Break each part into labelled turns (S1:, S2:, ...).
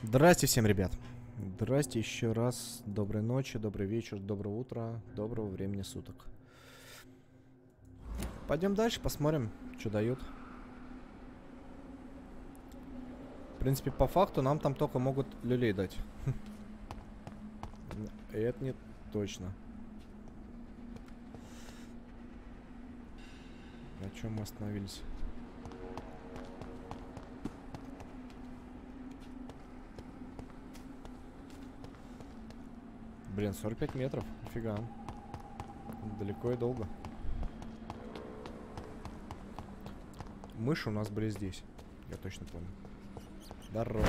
S1: Здрасте всем, ребят. Здрасте еще раз. Доброй ночи, добрый вечер, доброго утра, доброго времени суток. Пойдем дальше, посмотрим, что дают. В принципе, по факту нам там только могут люлей дать. И это не точно. На чем мы остановились? Блин, 45 метров. Нифига. Далеко и долго. Мыши у нас были здесь. Я точно помню. Здорово.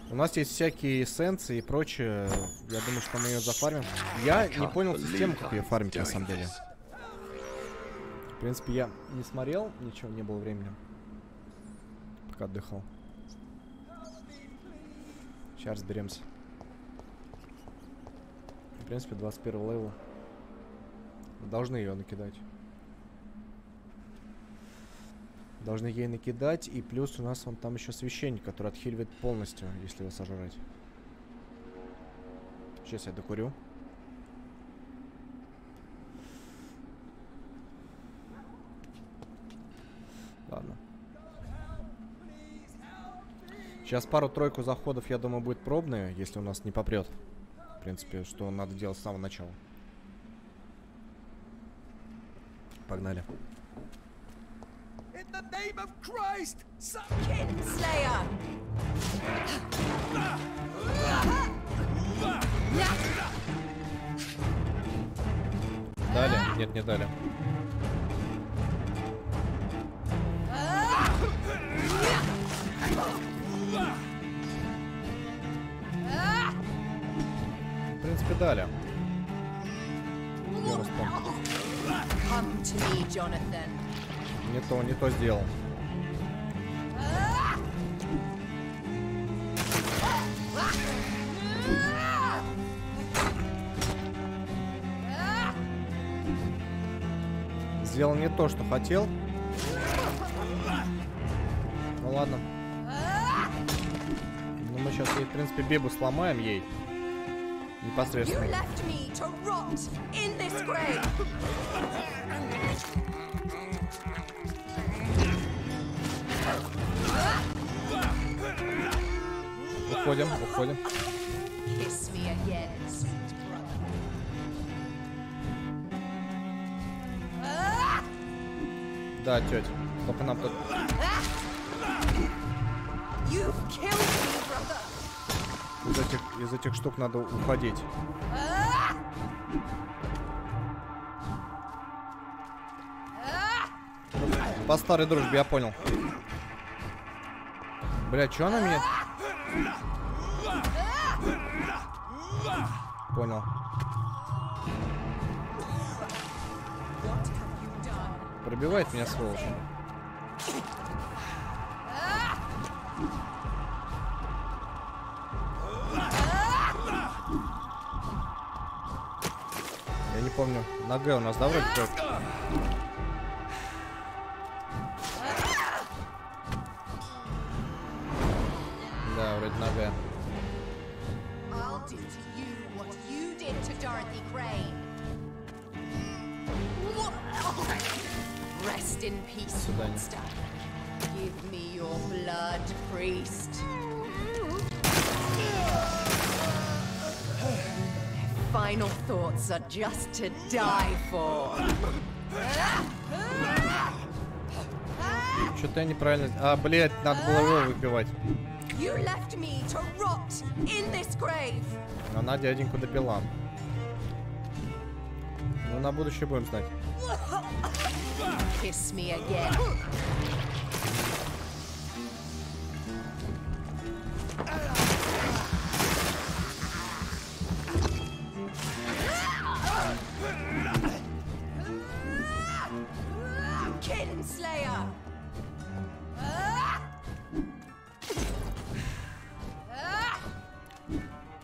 S1: У нас есть всякие эссенции и прочее. Я думаю, что мы ее зафармим. Я не понял систему, как ее фармить на самом деле. В принципе, я не смотрел, ничего, не было времени. Пока отдыхал. Сейчас разберемся. В принципе, 21 левел. Должны ее накидать. Должны ей накидать. И плюс у нас вон там еще священник, который отхиливает полностью, если его сожрать. Сейчас я докурю. Ладно. Сейчас пару-тройку заходов, я думаю, будет пробные, если у нас не попрет. В принципе, что надо делать с самого начала. Погнали. Дали? Нет, не дали. В принципе, дали. Не то сделал. Сделал не то, что хотел. Ну ладно. Ну мы сейчас ей, в принципе, бебу сломаем ей. Непосредственно. Уходим, уходим. Да, тетя. Только нам тут... Из этих штук надо уходить. По старой дружбе, я понял. Бля, что она меня... Понял. Пробивает меня, сволочь. Я не помню. На Г у нас, да, вроде как? Да, вроде на Г.
S2: Rest in peace, monster. Give me your blood, priest. Final thoughts are just to die for.
S1: Что-то я неправильно... А, блядь, надо было его выпивать.
S2: You left me to rot in this grave.
S1: Она дяденьку допила. Ну, на будущее будем знать.
S2: Kiss me again. Kinslayer.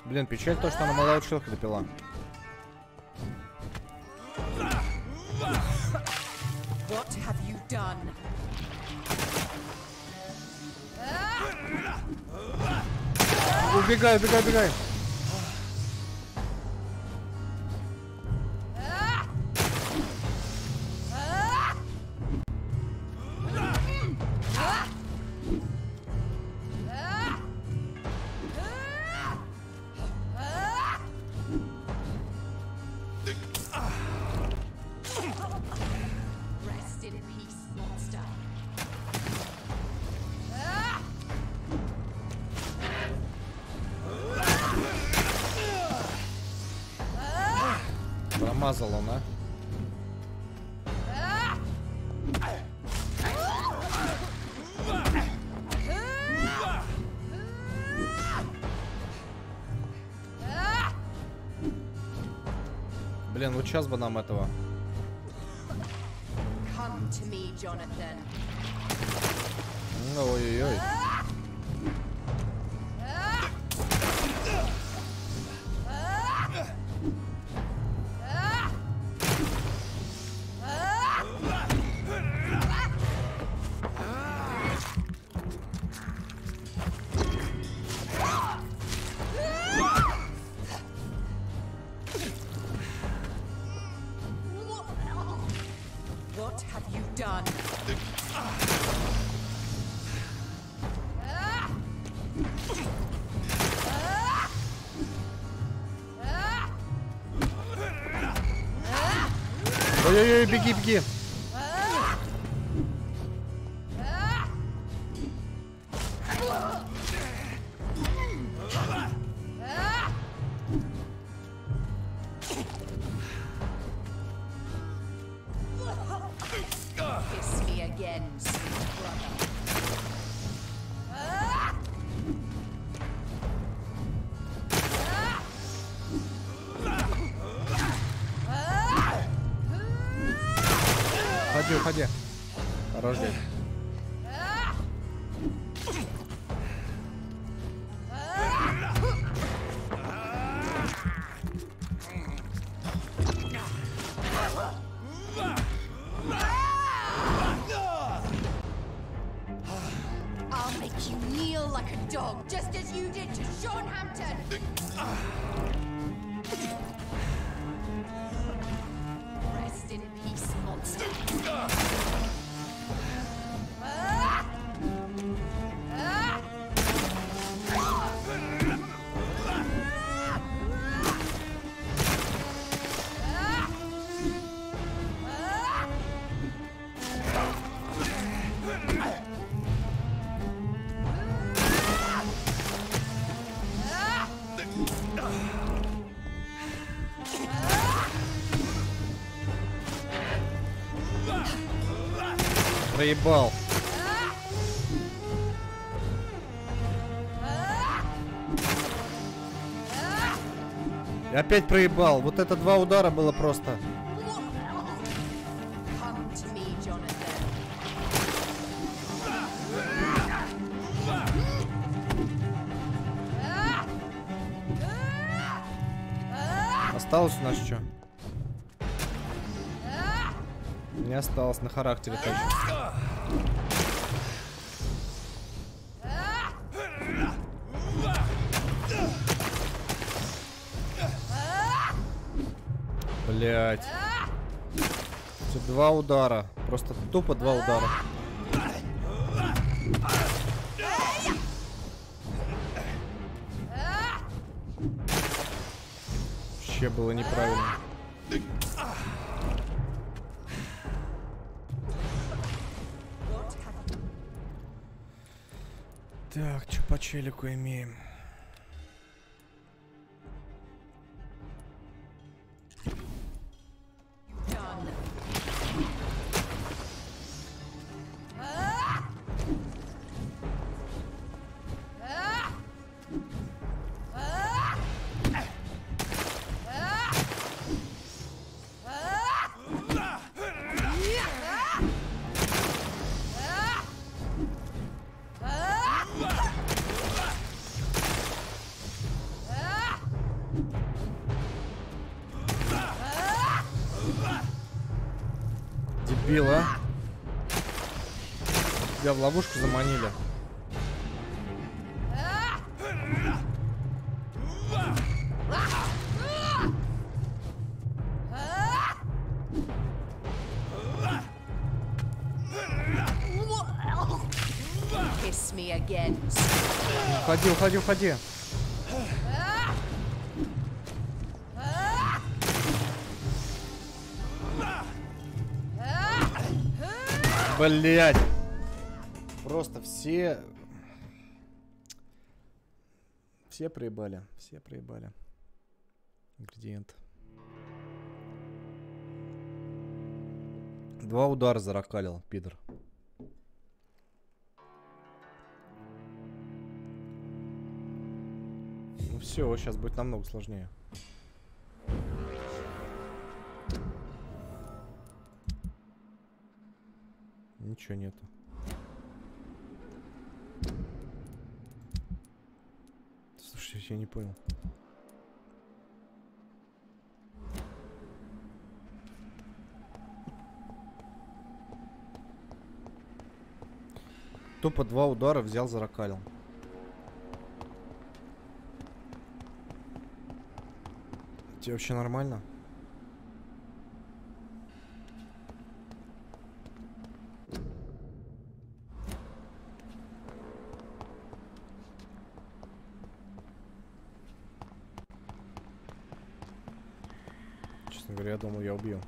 S1: Блин, печаль то, что она малая шелка допила.
S2: What have you done?
S1: убегай, убегай, убегай. Промазал он, а? Блин, вот сейчас бы нам этого. Ой-ой-ой. Ой-ой-ой, беги, беги. Уходи. Хорош дядь.
S2: I'll make you kneel like a dog, just as you did to Sean Hampton. Rest in peace, monster.
S1: Проебал. И опять проебал. Вот это 2 удара было просто. Осталось у нас что? Не осталось, на характере хочу. Блять. 2 удара. Просто тупо 2 удара. Вообще было неправильно. Так, что по челику имеем? Дебила. Тебя в ловушку заманили. Уходи, уходи, уходи. Блять. Просто все проебали. Все проебали. Ингредиент. 2 удара заракалил, пидор. Ну все, сейчас будет намного сложнее. Ничего нету. Слушай, я не понял. Тупо 2 удара взял, заракалил. Тебе вообще нормально? Честно говоря, я думал, я убью.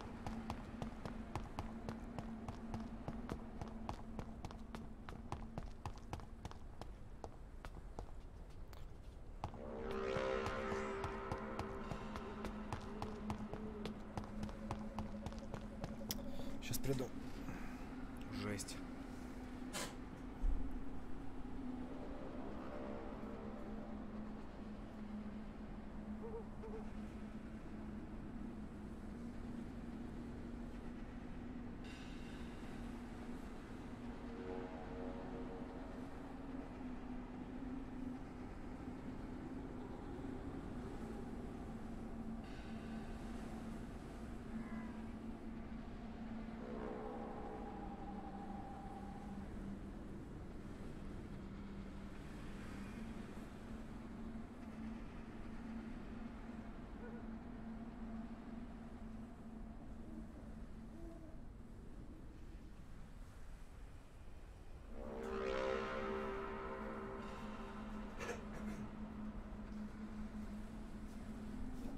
S1: Сейчас приду. Жесть.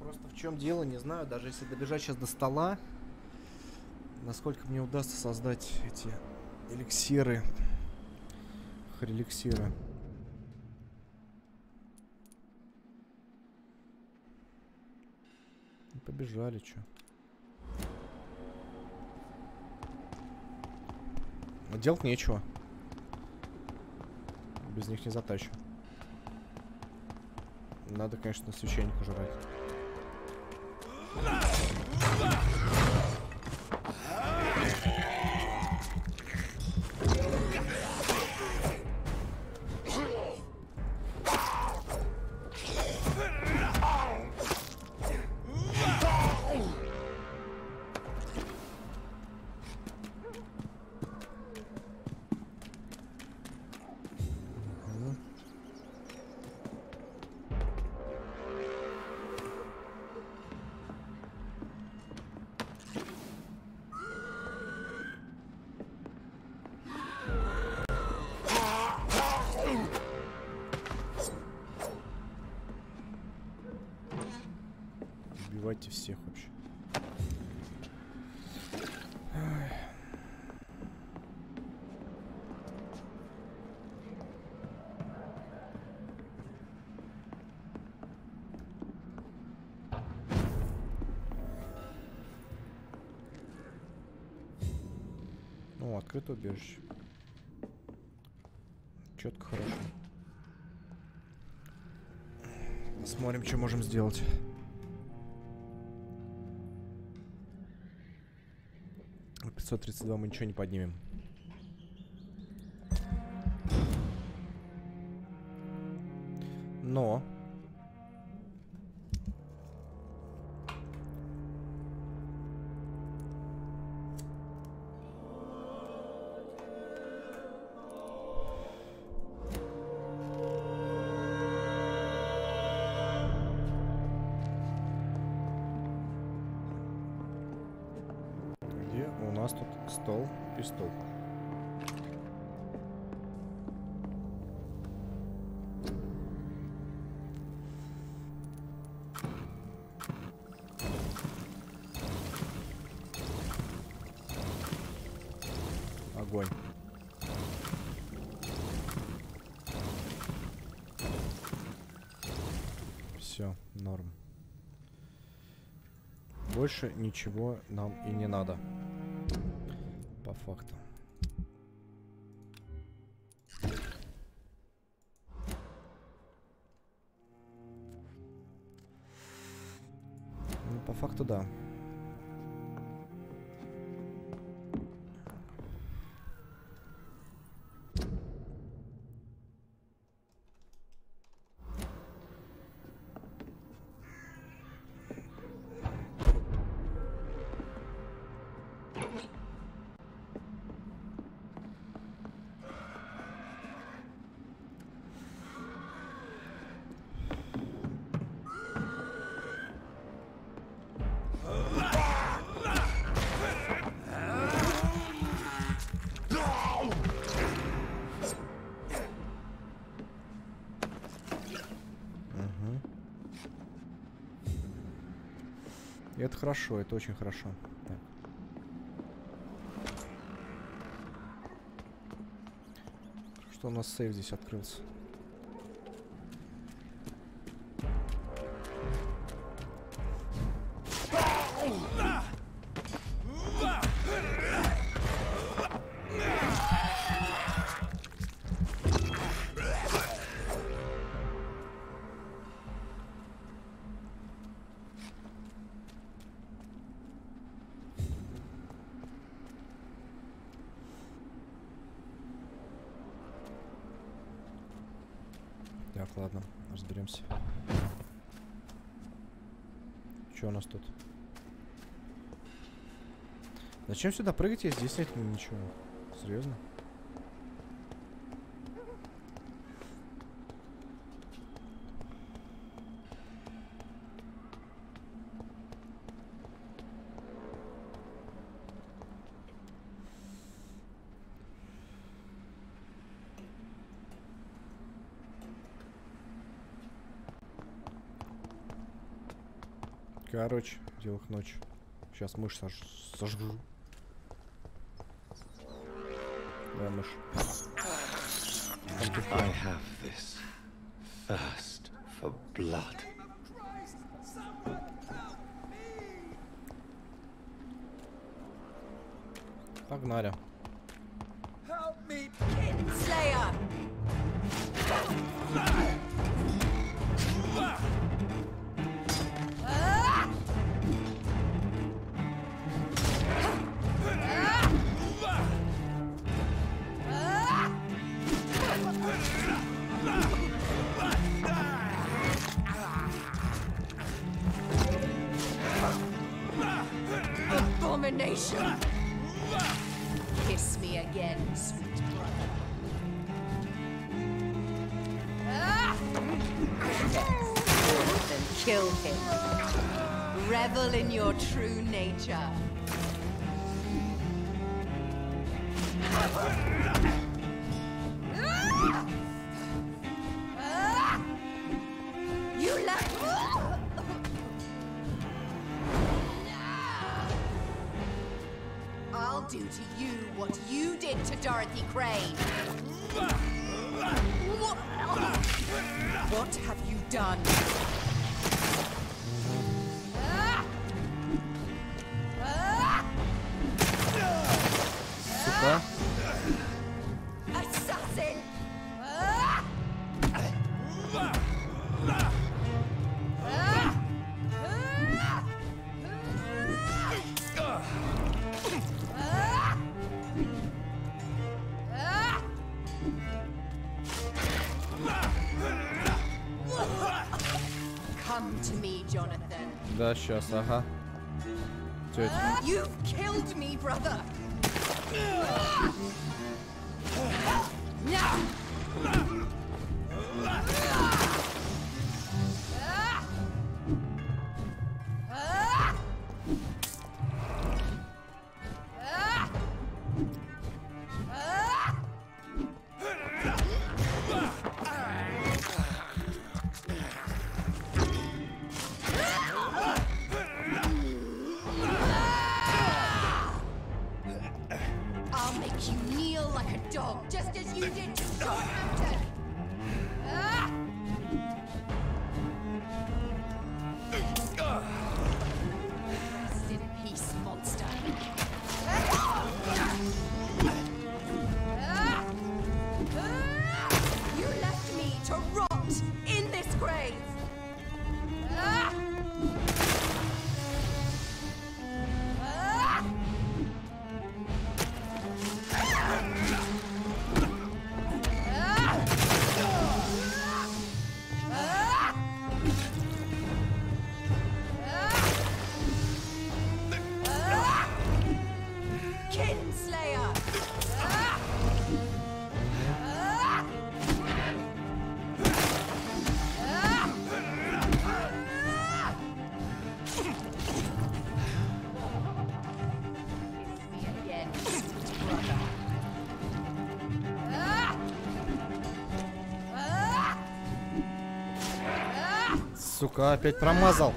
S1: Просто в чем дело, не знаю. Даже если добежать сейчас до стола, насколько мне удастся создать эти эликсиры. Эликсиры. Побежали, чё. Но делать нечего. Без них не затащу. Надо, конечно, священника жрать. Убивайте всех вообще. О, открытое убежище. Четко, хорошо. Смотрим, что можем сделать. В 532 мы ничего не поднимем. Но где у нас тут стол и стол? Все, норм. Больше ничего нам и не надо. По факту. Ну, по факту, да. И это хорошо, это очень хорошо. Так. Что у нас сейв здесь открылся? Так, ладно, разберемся. Что у нас тут? Зачем сюда прыгать, если здесь нет ничего? Серьезно? Короче, делах ночь. Сейчас мышь сожгу. Да, мышь.
S3: I have this thirst for blood.
S1: Погнали.
S2: Slayer. Abomination. Kiss me again, sweet brother. Then kill him. Revel in your true nature. You left. I'll do to you what you did to Dorothy Crane. What have you done?
S1: Сука.
S2: Assassin! Come to me, Jonathan.
S1: Да, сейчас, ага. Тетя.
S2: You've killed me, brother. I'll make you kneel like a dog, just as you did to Southampton.
S1: Сука, опять промазал.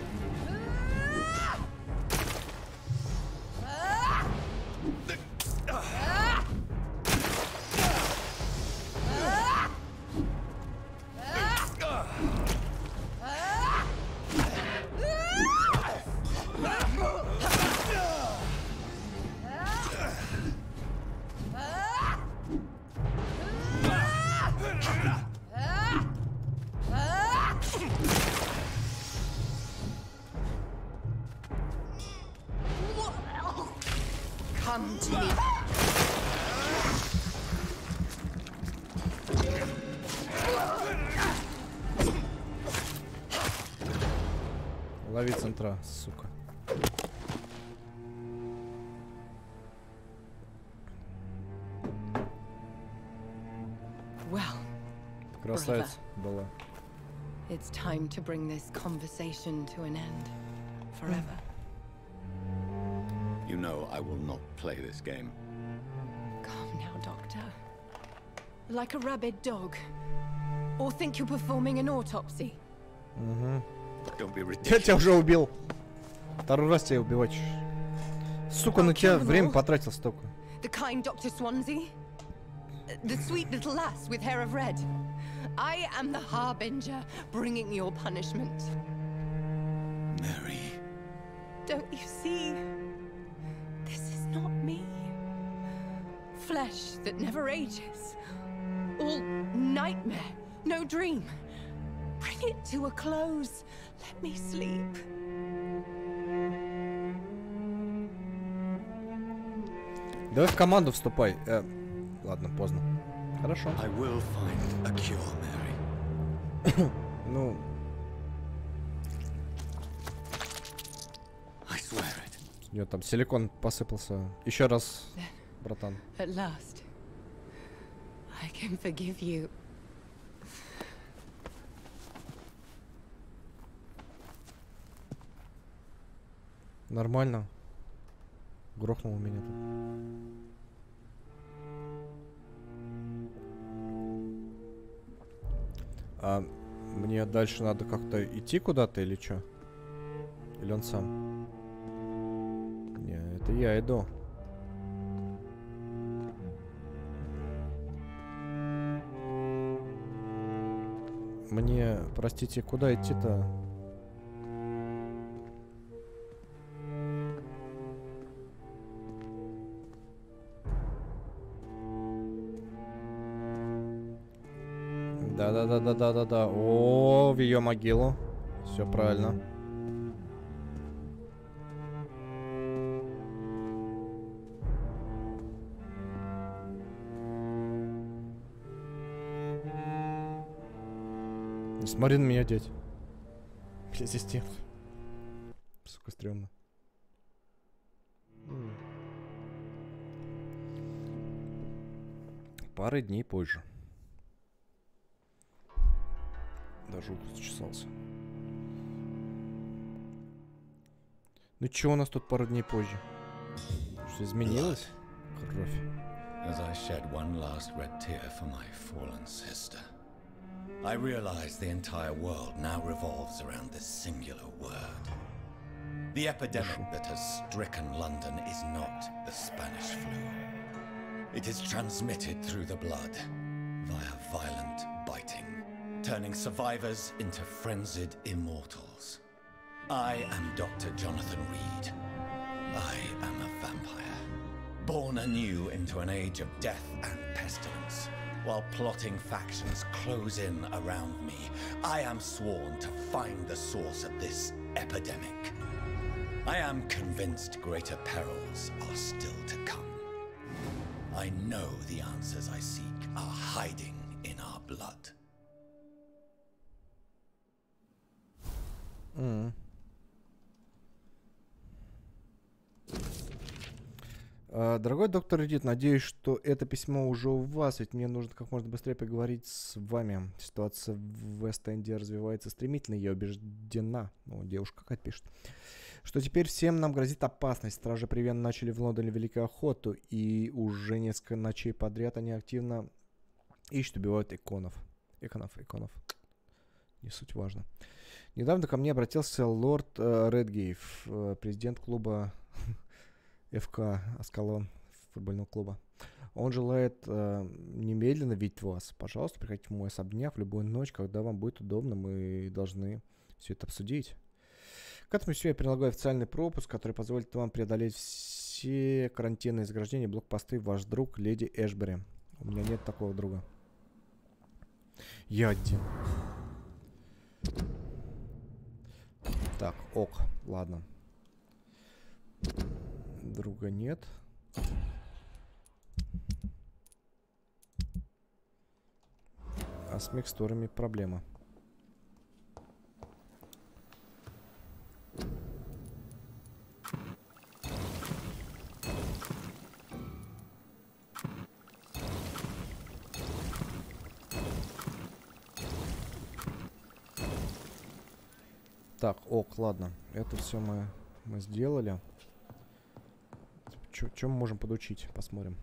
S2: Come to me.
S1: Лови центра, сука.
S2: Well,
S1: Красавица была.
S2: it's time to bring this conversation to an end forever.
S3: You know I will not play this game.
S2: Calm now, Doctor. Like a rabid dog. Or think you're performing an autopsy.
S3: Don't be
S1: Я
S3: ridiculous.
S1: тебя уже убил. Второй раз тебя убивать. Сука, на тебя время потратил столько.
S2: The kind Dr. Swansea? The sweet little lass with hair of red? I am the harbinger, bringing your punishment.
S3: Mary.
S2: Don't you see? This is not me. Flesh that never ages. All nightmare, no dream. Bring it to a close. Let me sleep.
S1: Давай в команду вступай. Ладно, поздно. Хорошо.
S3: I will find a cure, Mary.
S1: Ну,
S3: I swear it.
S1: у нее там силикон посыпался. Еще раз, братан.
S2: At last, I can forgive you.
S1: Нормально. Грохнул меня тут. А мне дальше надо как-то идти куда-то или что? Или он сам? Не, это я иду. Мне, простите, куда идти-то? Да. О, в ее могилу. Все правильно. Не смотри на меня, дядь. Я здесь тем. Сука, стрёмно. Пары дней позже. Даже ухо зачесался. Ну чё у нас тут пару дней позже? Что изменилось? Кровь.
S3: As I shed one last red tear for my fallen sister, I realize the entire world now revolves around this singular word. The epidemic that has stricken London is not the Spanish flu. It is transmitted through the blood via violent biting, turning survivors into frenzied immortals. I am Dr. Jonathan Reed. I am a vampire, born anew into an age of death and pestilence. While plotting factions close in around me, I am sworn to find the source of this epidemic. I am convinced greater perils are still to come. I know the answers I seek are hiding in our blood.
S1: Дорогой доктор Эдит, надеюсь, что это письмо уже у вас, ведь мне нужно как можно быстрее поговорить с вами. Ситуация в Вест-Энде развивается стремительно, я убеждена, ну, девушка какая-то пишет, что теперь всем нам грозит опасность. Стражи Привен начали в Лондоне великую охоту, и уже несколько ночей подряд они активно ищут, убивают иконов. Не суть важно. Недавно ко мне обратился лорд Редгейв, президент клуба ФК Аскалон, футбольного клуба. Он желает немедленно видеть вас. Пожалуйста, приходите в мой особняк в любую ночь, когда вам будет удобно. Мы должны все это обсудить. К этому все я прилагаю официальный пропуск, который позволит вам преодолеть все карантинные заграждения и блокпосты. Ваш друг, леди Эшбери. У меня нет такого друга. Я один. Так, ок, ладно. Друга нет. А с микстурами проблема. Так, ок, ладно. Это все мы сделали. Чем мы можем подучить? Посмотрим.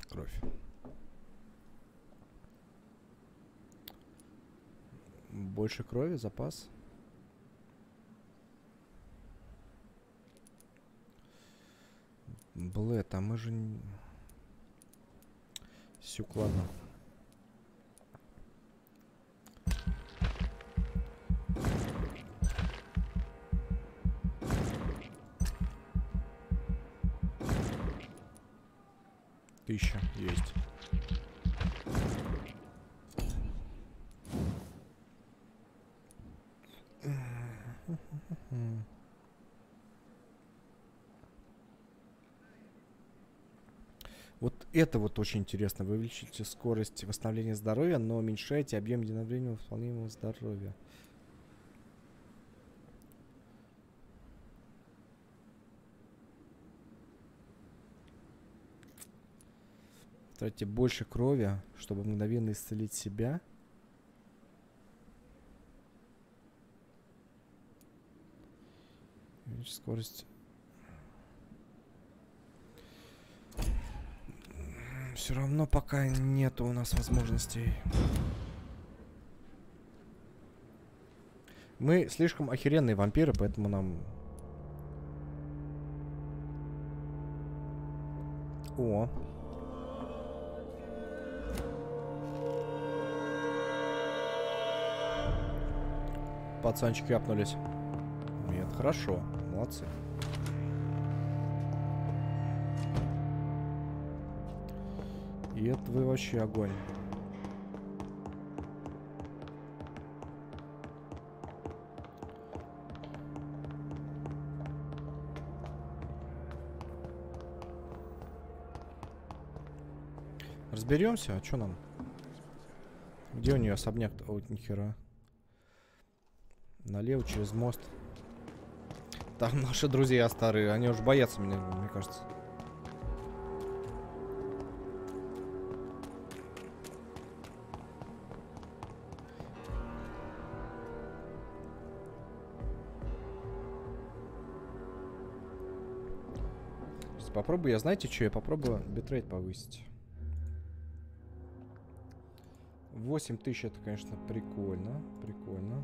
S1: Кровь. Больше крови, запас. Блэд, а мы же... Сюк, ладно. Тысяча есть. Вот это вот очень интересно. Вы увеличите скорость восстановления здоровья, но уменьшаете объем единовременного восполняемого здоровья. Тратите больше крови, чтобы мгновенно исцелить себя. Скорость. Все равно пока нету у нас возможностей. Мы слишком охеренные вампиры, поэтому нам... О. Пацанчики апнулись. Нет, хорошо. Молодцы. И это вы вообще огонь. Разберемся, а что нам? Где у нее особняк-то? О, нихера. Налево через мост. Там наши друзья старые, они уж боятся меня, мне кажется. Сейчас попробую, я знаете что, я попробую битрейт повысить. 8000 это, конечно, прикольно, прикольно.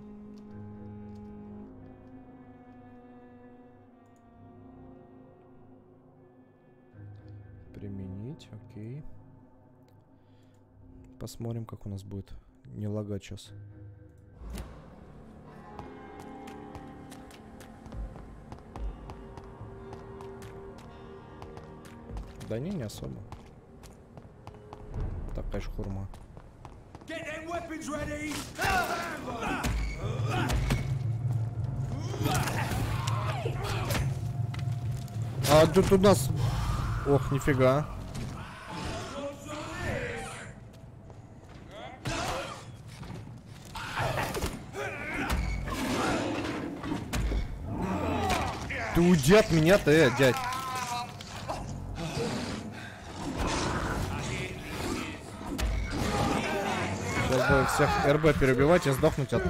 S1: Применить, окей. Посмотрим, как у нас будет. Не лагать сейчас. Да не особо. Так, конечно, хурма. А тут у нас... Ох, нифига. Ты уйди от меня-то, дядь. Сейчас бы всех РБ перебивать и сдохнуть от...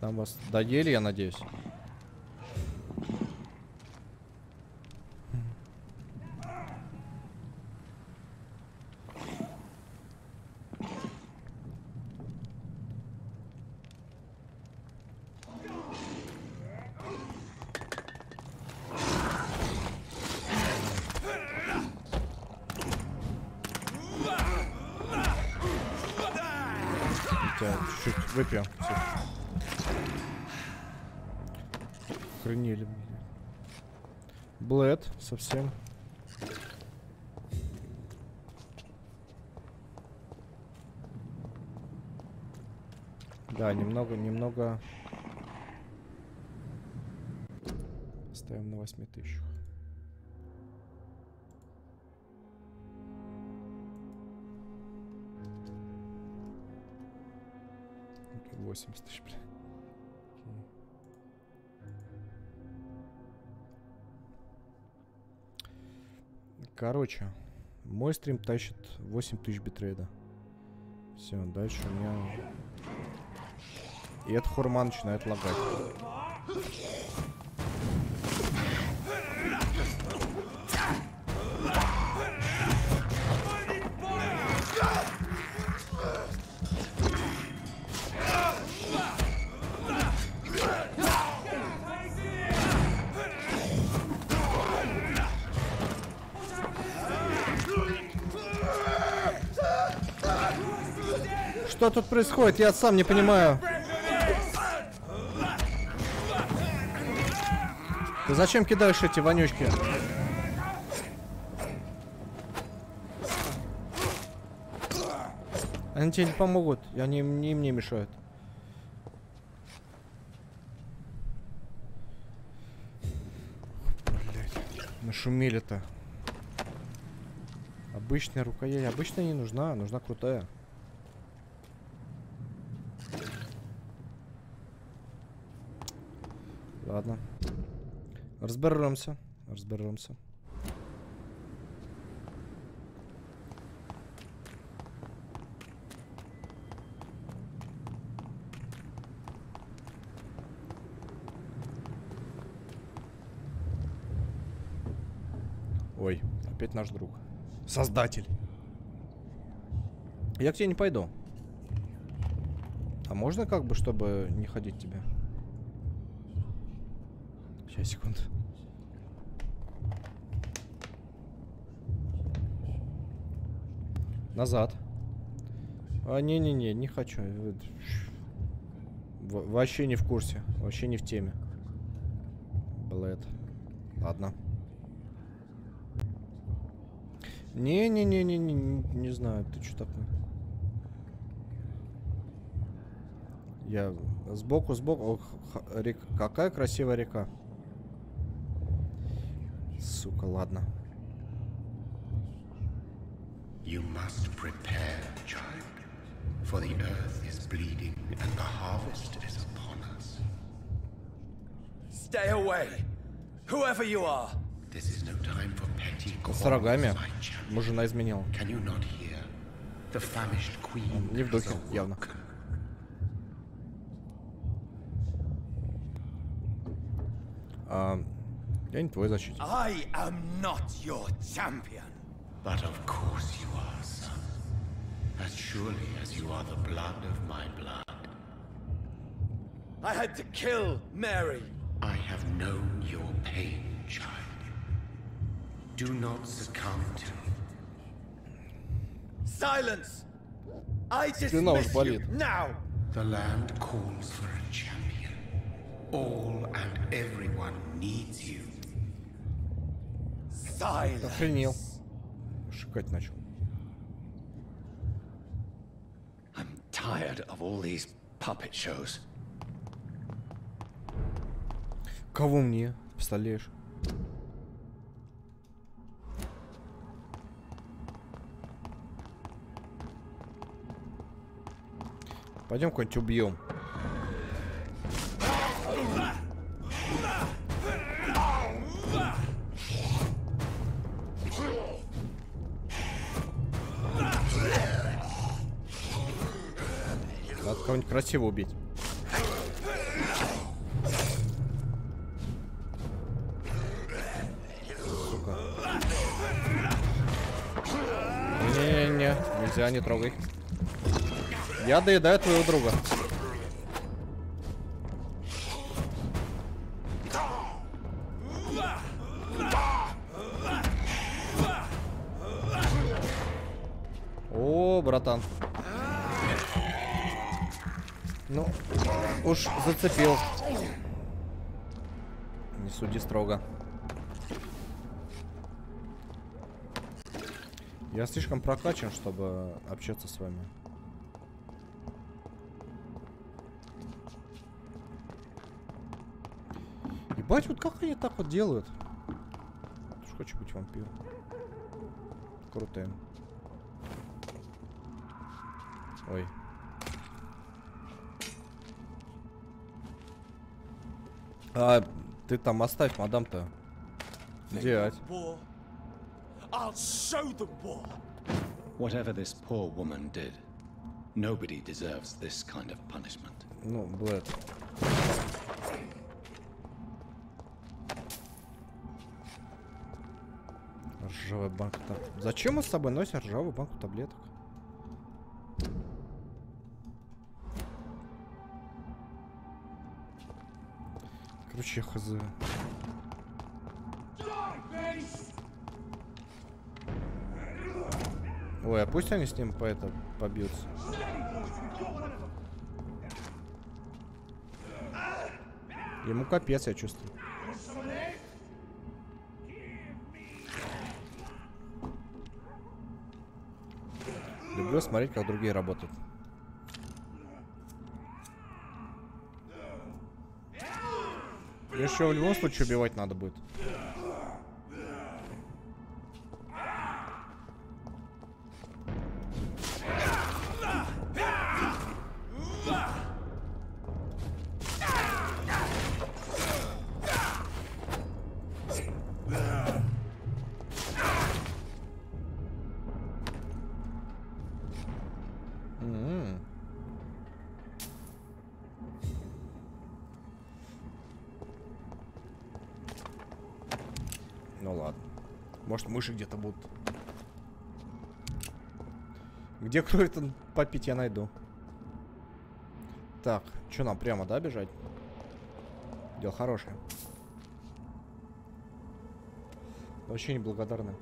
S1: Там вас доели, я надеюсь. Чуть выпью. Охренели. Блэд совсем. Да, немного. Ставим на 8000. 80 тысяч, бля. Короче, мой стрим тащит 8000 битрейда. Все, дальше у меня... И эта хурма начинает лагать. Что тут происходит? Я сам не понимаю. Ты зачем кидаешь эти вонючки? Они тебе не помогут. Они мне мешают. Блять, нашумели-то. Обычная рукоять. Обычная не нужна, нужна крутая. Ладно. Разберемся. Ой, опять наш друг. Создатель. Я к тебе не пойду. А можно как бы, чтобы не ходить к тебе? Сейчас, секунду. Назад. А, не хочу. Вообще не в курсе. Вообще не в теме. Блэд. Ладно. Не знаю, ты что такое? Я сбоку. Ох, река. Какая красивая река. Сука, ладно.
S4: You must prepare, child, for the earth is bleeding and the harvest is upon us.
S3: Stay away, whoever you are.
S4: This is no time for petty
S1: С рогами.
S4: quarrels, my champion.
S1: Мужина изменил.
S4: Can you not hear? The famished queen
S1: Не в духе,
S4: has
S1: явно.
S4: awoken.
S1: Я не твой защитник.
S3: I am not your champion.
S4: But of course you are, son. As surely as you are the blood of my blood.
S3: I had to kill Mary.
S4: I have known your pain, child. Do not succumb to it.
S3: Silence! I
S1: Спина уж
S3: dismiss you
S1: болит.
S3: now.
S4: The land calls for a champion. All and everyone needs you.
S3: Silence.
S1: Охренел. Шикать начал.
S3: I'm tired of all these puppet shows.
S1: Кого мне? Представляешь? Пойдем кого-нибудь убьем. Надо кого-нибудь красиво убить. Сука. Не, нельзя, не трогай. Я доедаю твоего друга. О, братан. Ну, уж зацепил. Не суди строго. Я слишком прокачан, чтобы общаться с вами. Ебать, вот как они так вот делают? Уж хочу быть вампиром. Крутым. Ой. А, ты там оставь, мадам-то. Дядь.
S3: Whatever this poor woman did, nobody deserves this kind of punishment.
S1: Ну, Блэд. Ржавая банка таблеток. Зачем мы с собой носим ржавую банку таблеток? Короче, хз. Ой, а пусть они с ним по это побьются. Ему капец, я чувствую. Люблю смотреть, как другие работают. Еще в любом случае убивать надо будет. Ну ладно. Может, мыши где-то будут. Где кровь-то попить я найду. Так, что нам прямо, да, бежать? Дело хорошее. Вообще неблагодарны.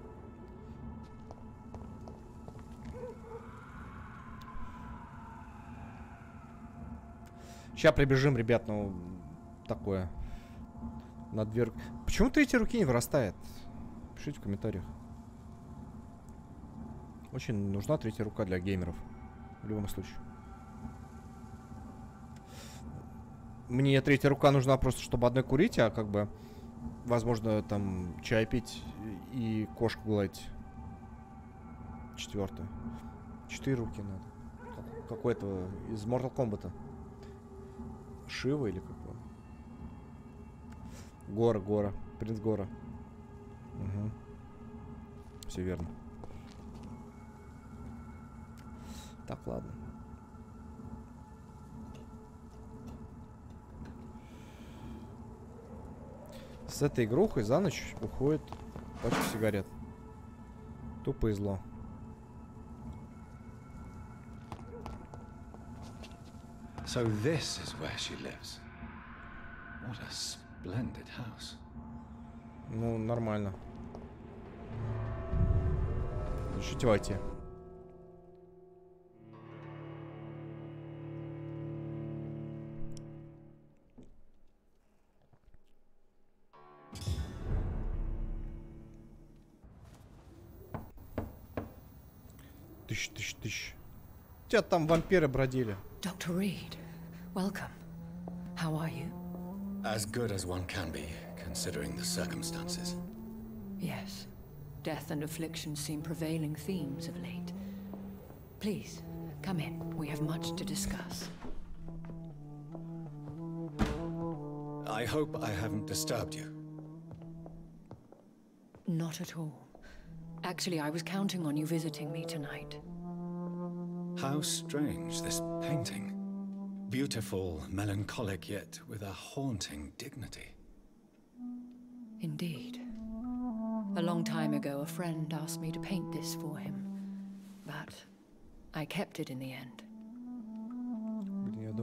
S1: Сейчас прибежим, ребят, ну такое. На дверь. Почему третьей руки не вырастает? Пишите в комментариях. Очень нужна третья рука для геймеров. В любом случае. Мне третья рука нужна просто, чтобы одной курить, а как бы, возможно, там чай пить и кошку гладить. Четвертая. 4 руки надо. Какой-то из Mortal Kombat. Шива или какого? Гора. Принц Гора. Угу. Все верно. Так, ладно. С этой игрухой за ночь уходит пачка сигарет. Тупо и зло.
S3: So this is where she lives. What a splendid house.
S1: Ну, нормально. Решите войти. Тысяч. У тебя там вампиры бродили.
S5: Dr. Reed, welcome. How are you?
S3: As good as one can be, considering the circumstances.
S5: Yes. Death and affliction seem prevailing themes of late. Please, come in. We have much to discuss.
S3: I hope I haven't disturbed you.
S5: Not at all. Actually, I was counting on you visiting me tonight.
S3: How strange, this painting. Beautiful, melancholic, yet with a haunting dignity.
S5: Indeed. A long time ago, a friend asked me to paint this for him. But I kept it in the end.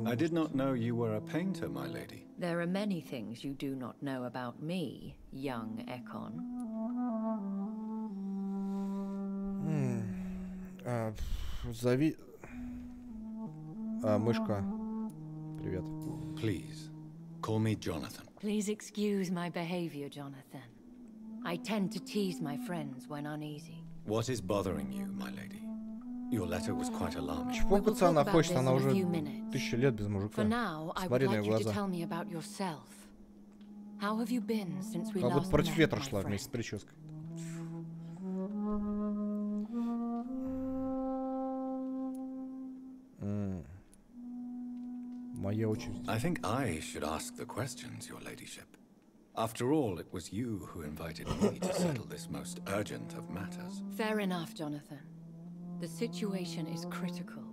S3: I did not know you were a painter, my lady.
S5: There are many things you do not know about me, young Ekon.
S1: Мышка. Привет.
S3: Please, call me Jonathan.
S5: Please excuse my behavior, Jonathan. I tend to tease my friends when uneasy.
S3: What is bothering you, my lady? Your letter was quite alarming.
S1: Чпокаться она хочет, она уже 1000 лет без мужика.
S5: For now, I would like you to tell me about yourself. How have you been since we
S1: Как будто
S5: last
S1: против
S5: met,
S1: ветра
S5: my
S1: шла
S5: friend?
S1: вместе с прической. Моя очередь.
S3: I think I should ask the questions, your ladyship. After all, it was you who invited me to settle this most urgent of matters.
S5: Fair enough, Jonathan. The situation is critical.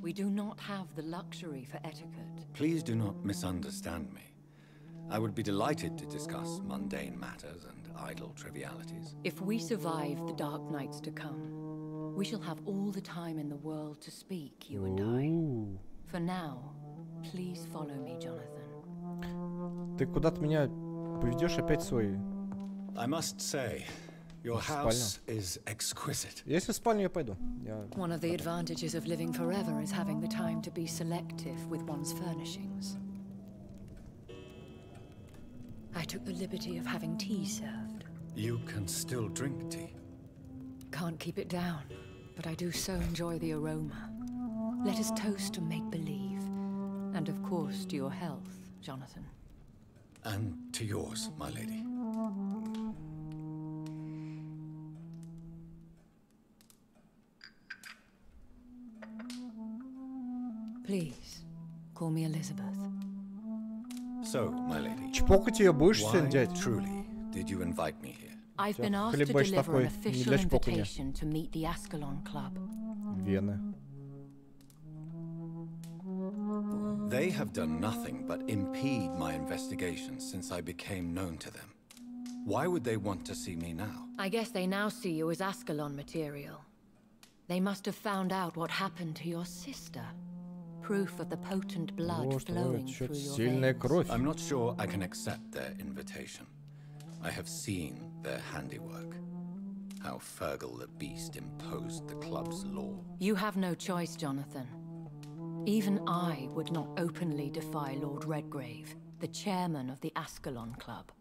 S5: We do not have the luxury for etiquette.
S3: Please do not misunderstand me. I would be delighted to discuss mundane matters and idle trivialities.
S5: If we survive the dark nights to come, we shall have all the time in the world to speak, you and I. For now, please follow me, Jonathan.
S1: Ты куда-то меня поведешь опять свой?
S3: I must say, your house is exquisite.
S1: Если в спальню я пойду.
S5: One of the advantages of living forever is having the time to be selective with one's furnishings. I took the liberty of having tea served.
S3: You can still drink tea.
S5: Can't keep it down, but I do so enjoy the aroma. Let us toast to make-believe. And of course to your health, Jonathan.
S3: And to yours, my lady.
S5: Please, call me Elizabeth.
S3: So, my lady,
S1: Чпокать ее будешь сегодня,
S3: why
S1: дядь?
S3: truly did you invite me here?
S5: I've been asked to
S1: Хлебаешь
S5: deliver
S1: такой,
S5: an
S1: не
S5: official
S1: для чпокания.
S5: invitation to meet the Ascalon Club.
S1: Вены.
S3: They have done nothing but impede my investigations since I became known to them. Why would they want to see me now?
S5: I guess they now see you as Ascalon material. They must have found out what happened to your sister. Proof of the potent blood flowing through your
S1: Сильная
S5: veins.
S1: кровь.
S3: I'm not sure I can accept their invitation. I have seen their handiwork. How Fergal the Beast imposed the club's law.
S5: You have no choice, Jonathan. Even I would not openly defy Lord Redgrave, the chairman of the Ascalon Club.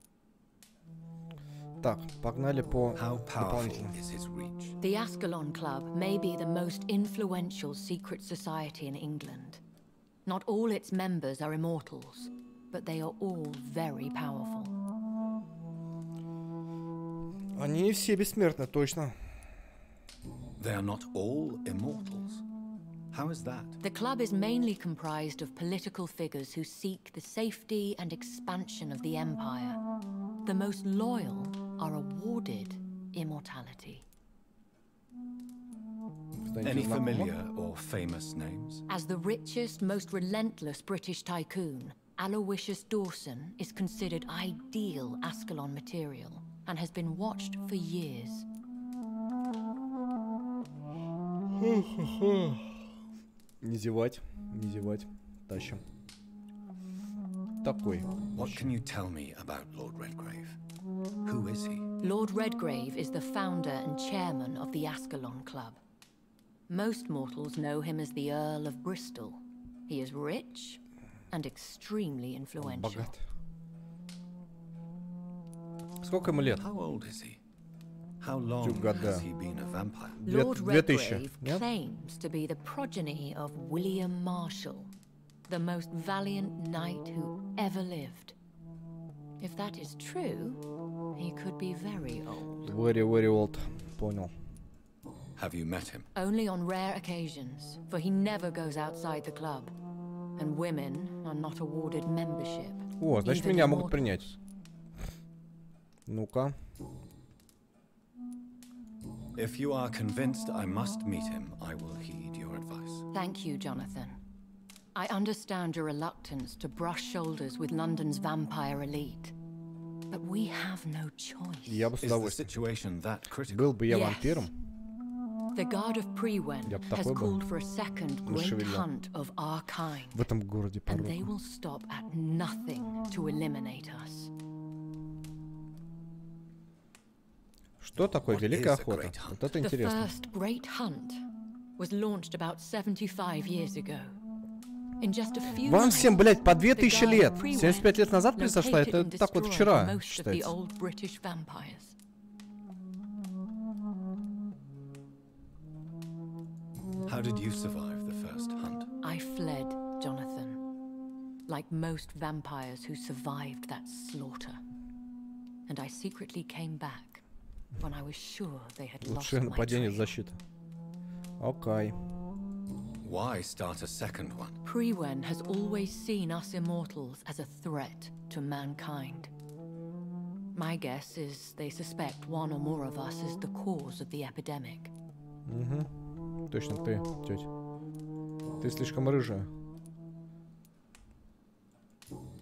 S1: Так, погнали по
S3: How powerful
S1: дополнительным.
S3: is his reach?
S5: The Ascalon Club may be the most influential secret society in England. Not all its members are immortals, but they are all very powerful.
S1: Они все бессмертны, точно.
S3: They are not all immortals. How is that?
S5: The club is mainly comprised of political figures who seek the safety and expansion of the Empire. The most loyal are awarded immortality.
S3: Any familiar or famous names?
S5: As the richest, most relentless British tycoon, Aloysius Dawson is considered ideal Ascalon material and has been watched for years.
S1: Не зевать, не зевать. Тащим. Такой.
S3: What can you tell me about Lord Redgrave? Who is he?
S5: Lord Redgrave is the founder and chairman of the Ascalon Club. Most mortals know him as the Earl of Bristol. He is rich and extremely influential.
S1: Богат. Сколько ему лет?
S3: How old is he? How long has he been a vampire?
S5: Lord
S1: 2000,
S5: Redgrave
S1: нет?
S5: claims to be the progeny of William Marshall, the most valiant knight who ever lived. If that is true, he could be very old.
S1: Very, very old. Понял.
S3: Have you met him?
S5: Only on rare occasions, for he never goes outside the club. And women are not awarded membership.
S1: О, значит,
S5: even
S1: меня могут
S5: immortals.
S1: принять. Ну-ка.
S3: If you are convinced I must meet him, I will heed your advice.
S5: Thank you, Jonathan. I understand your reluctance to brush shoulders with London's vampire elite. But we have no choice.
S1: Я бы с
S3: Is the
S1: удовольствием.
S3: situation that critical?
S1: Был бы я
S5: Yes.
S1: вампиром.
S5: The Guard of Prewen
S1: Я б
S5: has
S1: такой был.
S5: called for a second great
S1: Нашевелил.
S5: hunt of our kind.
S1: В этом городе
S5: And they
S1: порог.
S5: will stop at nothing to eliminate us.
S1: Что такое
S3: What
S1: Великая
S3: is a
S1: Охота?
S3: great hunt?
S1: Вот это
S5: The
S1: интересно.
S5: first great hunt was launched about 75 years ago.
S1: Вам всем, блядь, по 2000 лет. 75 лет назад произошла, это так вот вчера считается.
S3: How did you survive the first hunt?
S5: I fled, Jonathan. Like most vampires who survived that slaughter. And I secretly came back when I was sure they had lost my trail.
S1: Лучшее нападение, защита. Окей.
S3: Why start a second one?
S5: Priwen has always seen us immortals as a threat to mankind. My guess is they suspect one or more of us is the cause of the epidemic.
S1: Точно ты, тетя. Ты слишком рыжая.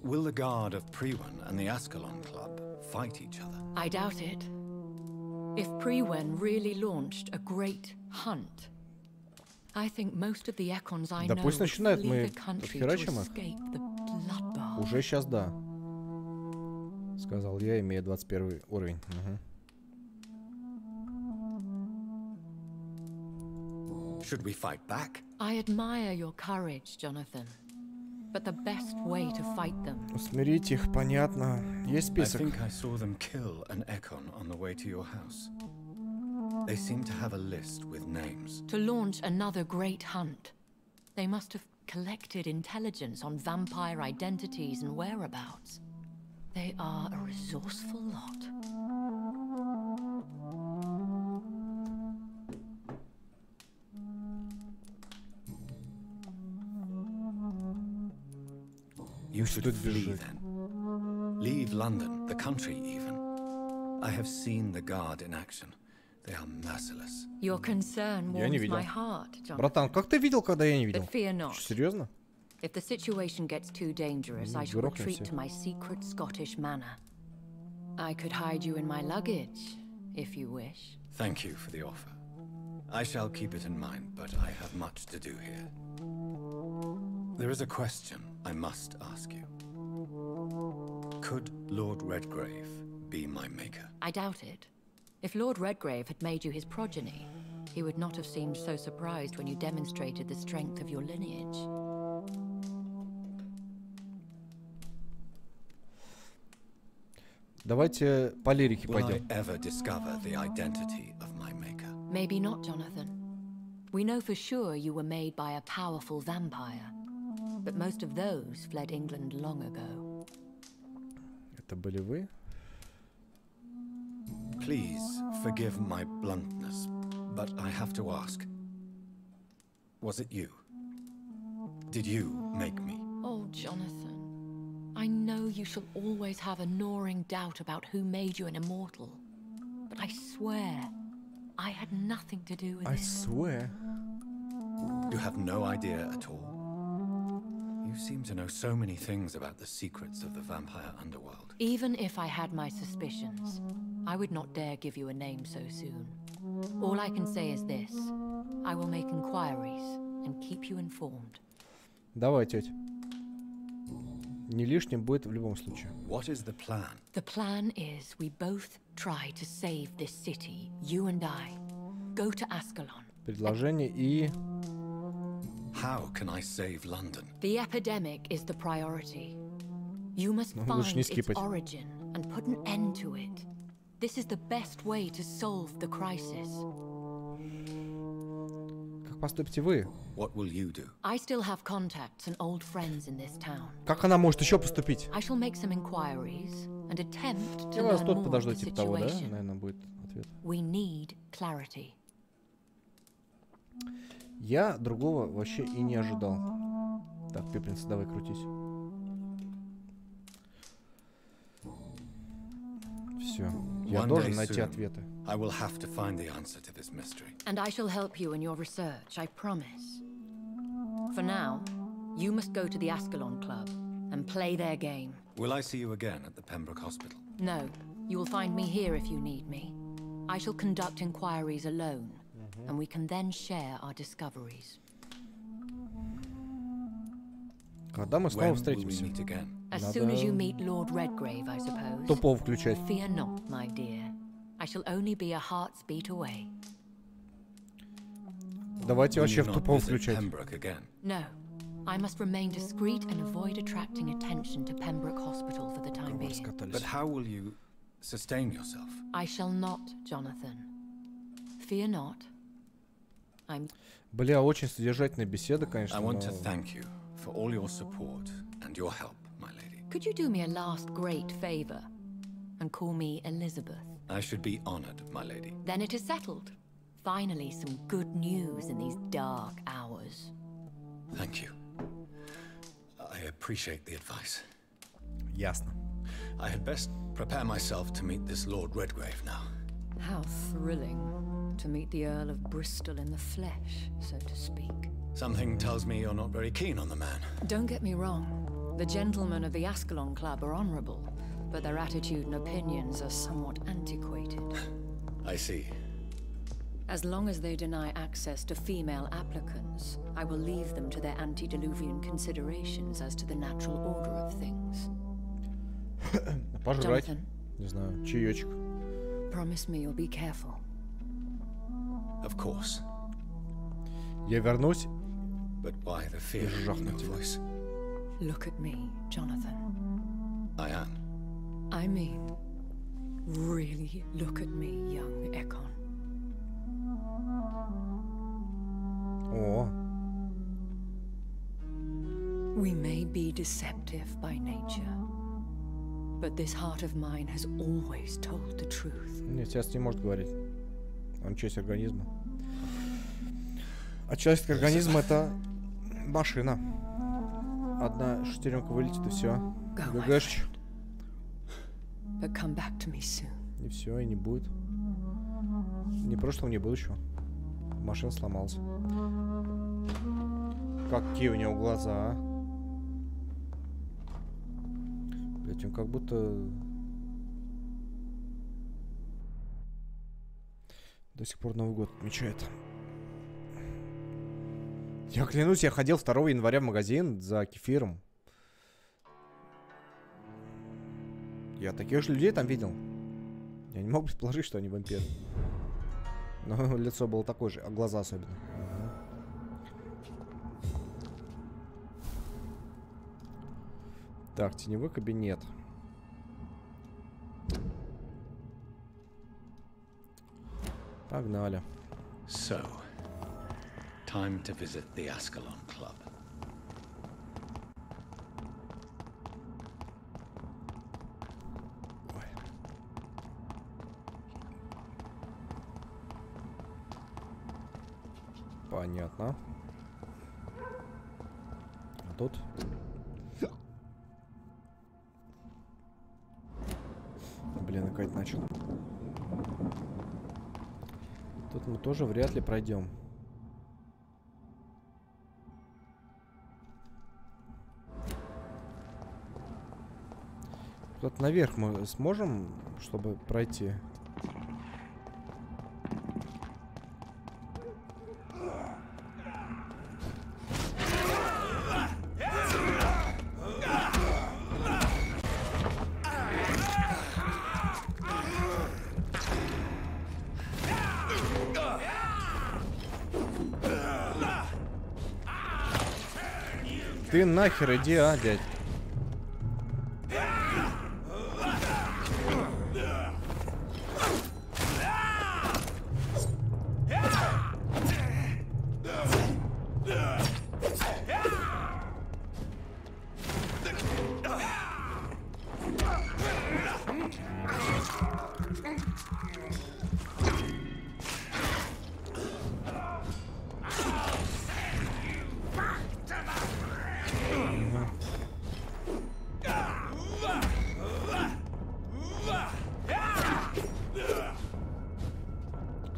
S3: Will the guard of Priwen and the Ascalon Club fight each other?
S5: I doubt it. If Priwen really launched a great hunt, I think most of the Ekons I know
S1: пусть начинает, мы
S5: leave the country to
S1: отхерачим их.
S5: escape the bloodbath.
S1: Уже сейчас да. Сказал я, имея 21 уровень.
S3: Should we fight back?
S5: I admire your courage, Jonathan. But the best way to fight them.
S1: Усмирить их, понятно. Есть список.
S3: I think I saw them kill an Ekon on the way to your house. They seem to have a list with names.
S5: To launch another great hunt, they must have collected intelligence on vampire identities and whereabouts. They are a resourceful lot.
S3: You should flee then. Leave London, the country even. I have seen the guard in action. They are merciless.
S5: Your concern warms my heart, Jonathan.
S1: Братан, как ты видел, когда я не видел?
S5: But fear not.
S1: Серьезно?
S5: If the situation gets too dangerous, I shall retreat to my secret Scottish manor. I could hide you in my luggage, if you wish.
S3: Thank you for the offer. I shall keep it in mind, but I have much to do here. There is a question I must ask you. Could Lord Redgrave be my maker?
S5: I doubt it. If Lord Redgrave had made you his progeny, he would not have seemed so surprised when you demonstrated the strength of your lineage.
S1: Давайте по лирике
S3: пойдем.
S1: пойдем.
S3: Will I ever discover the identity of my maker?
S5: Maybe not, Jonathan. We know for sure you were made by a powerful vampire, but most of those fled England long ago.
S1: Это были вы?
S3: Please forgive my bluntness, but I have to ask. Was it you? Did you make me?
S5: Oh, Jonathan. I know you shall always have a gnawing doubt about who made you an immortal. But I swear, I had nothing to do with it.
S1: I swear.
S3: You have no idea at all? You seem to know so many things about the secrets of the vampire underworld.
S5: Even if I had my suspicions, I would not dare give you a name so soon. All I can say is this. I will make inquiries and keep you informed.
S1: Давай, тетя. Не лишним будет в любом случае.
S3: What is the plan?
S5: The plan is we both try to save this city, you and I. Go to Ascalon.
S1: Предложение и...
S3: How can I save London?
S5: The epidemic is the priority. You must find its origin and put an end to it. This is the best way to solve the crisis.
S1: Как поступите вы?
S3: What will you do?
S5: I still have contacts and old friends in this town.
S1: Как она может еще поступить?
S5: I shall make some inquiries and attempt to
S1: Я вас
S5: learn
S1: тут
S5: more
S1: подожду,
S5: of the
S1: типа того, да?
S5: situation.
S1: Наверное, будет ответ.
S5: We need clarity.
S1: Я другого вообще и не ожидал. Так, пепельница, давай крутись. Все. Я должен найти ответы.
S3: I will have to find the answer to this mystery.
S5: And I shall help you in your research, I promise. For now, you must go to the Ascalon Club and play their game.
S3: Will I see you again at the Pembroke Hospital?
S5: No, you will find me here if you need me. I shall conduct inquiries alone, and we can then share our discoveries.
S1: Когда мы снова встретимся?
S5: As soon as you meet Lord Redgrave, I suppose.
S1: Тупого включать.
S5: Fear not, my dear. I shall only be a heart's beat away.
S1: Давайте вообще в тупого включать.
S5: No, I must remain discreet and avoid attracting attention to Pembroke Hospital for the time being.
S3: But how will you sustain yourself?
S5: I shall not, Jonathan. Fear not. I'm...
S1: Бля, очень содержательная беседа, конечно.
S3: I want to thank you for all your support and your help, my lady.
S5: Could you do me a last great favor and call me Elizabeth?
S3: I should be honored, my lady.
S5: Then it is settled. Finally, some good news in these dark hours.
S3: Thank you. I appreciate the advice.
S1: Ясно.
S3: I had best prepare myself to meet this Lord Redgrave now.
S5: How thrilling to meet the Earl of Bristol in the flesh, so to speak.
S3: Something tells me you're not very keen on the man.
S5: Don't get me wrong. The gentlemen of the Ascalon Club are honorable, but their attitude and opinions are somewhat antiquated.
S3: I see.
S5: As long as they deny access to female applicants, I will leave them to their antediluvian considerations as to the natural order of things.
S1: Пожрать.
S5: Jonathan,
S1: Не знаю, чаечек.
S5: promise me you'll be careful.
S3: Of course.
S1: Я вернусь.
S3: But why the fear in your voice?
S5: Look at me, Jonathan.
S3: I am.
S5: I mean, really look at me, young Ekon.
S1: О.
S5: We may be deceptive by nature, but this heart of mine has always told the truth.
S1: Нет, сейчас не может говорить. Он часть организма. А часть организма это машина. Одна шестеренка вылетит и все. ГГшч.
S5: But come back to me soon.
S1: И все, и не будет. Ни прошлого, ни будущего. Машина сломалась. Какие у него глаза, а? Блять, он как будто... До сих пор Новый год отмечает. Я клянусь, я ходил 2 января в магазин за кефиром. Я таких же людей там видел. Я не мог предположить, что они вампиры. Но лицо было такое же, а глаза особенно. Так, теневой кабинет. Погнали.
S3: So, time to visit the Ascalon Club.
S1: Понятно. А тут? Блин, опять начал. Тут мы тоже вряд ли пройдем. Тут наверх мы сможем, чтобы пройти? Ты нахер иди, а, дядь.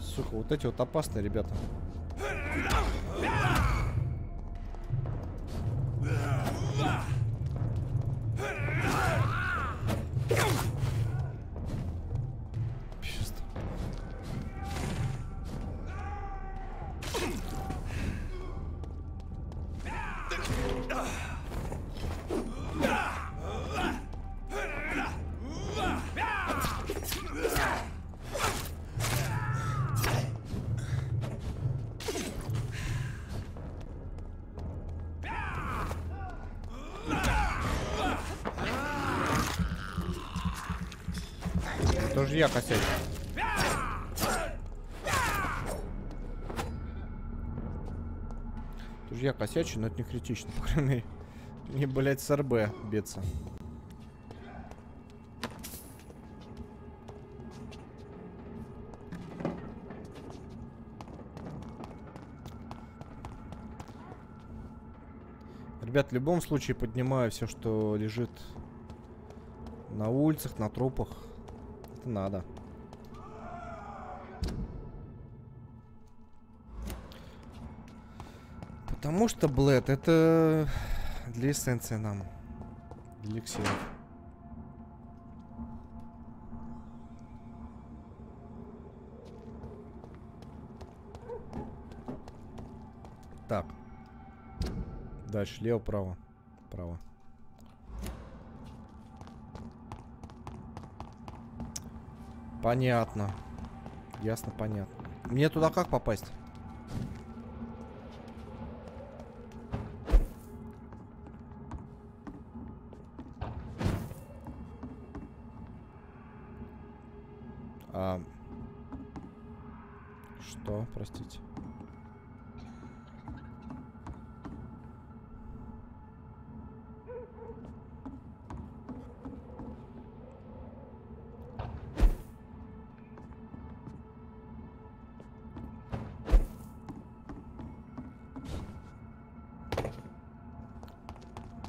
S1: Сука, вот эти вот опасные ребята. Чисто. Тоже я косячу. Тоже я косячу, но это не критично, по крайней мере. Не, блять, с РБ биться. Ребят, в любом случае поднимаю все, что лежит на улицах, на трупах. Это надо. Потому что, блэд, это для эссенции нам. Для эликсиров. Так. Дальше, лево, право. Право. Понятно. Ясно, понятно. Мне туда как попасть? Что? Простите.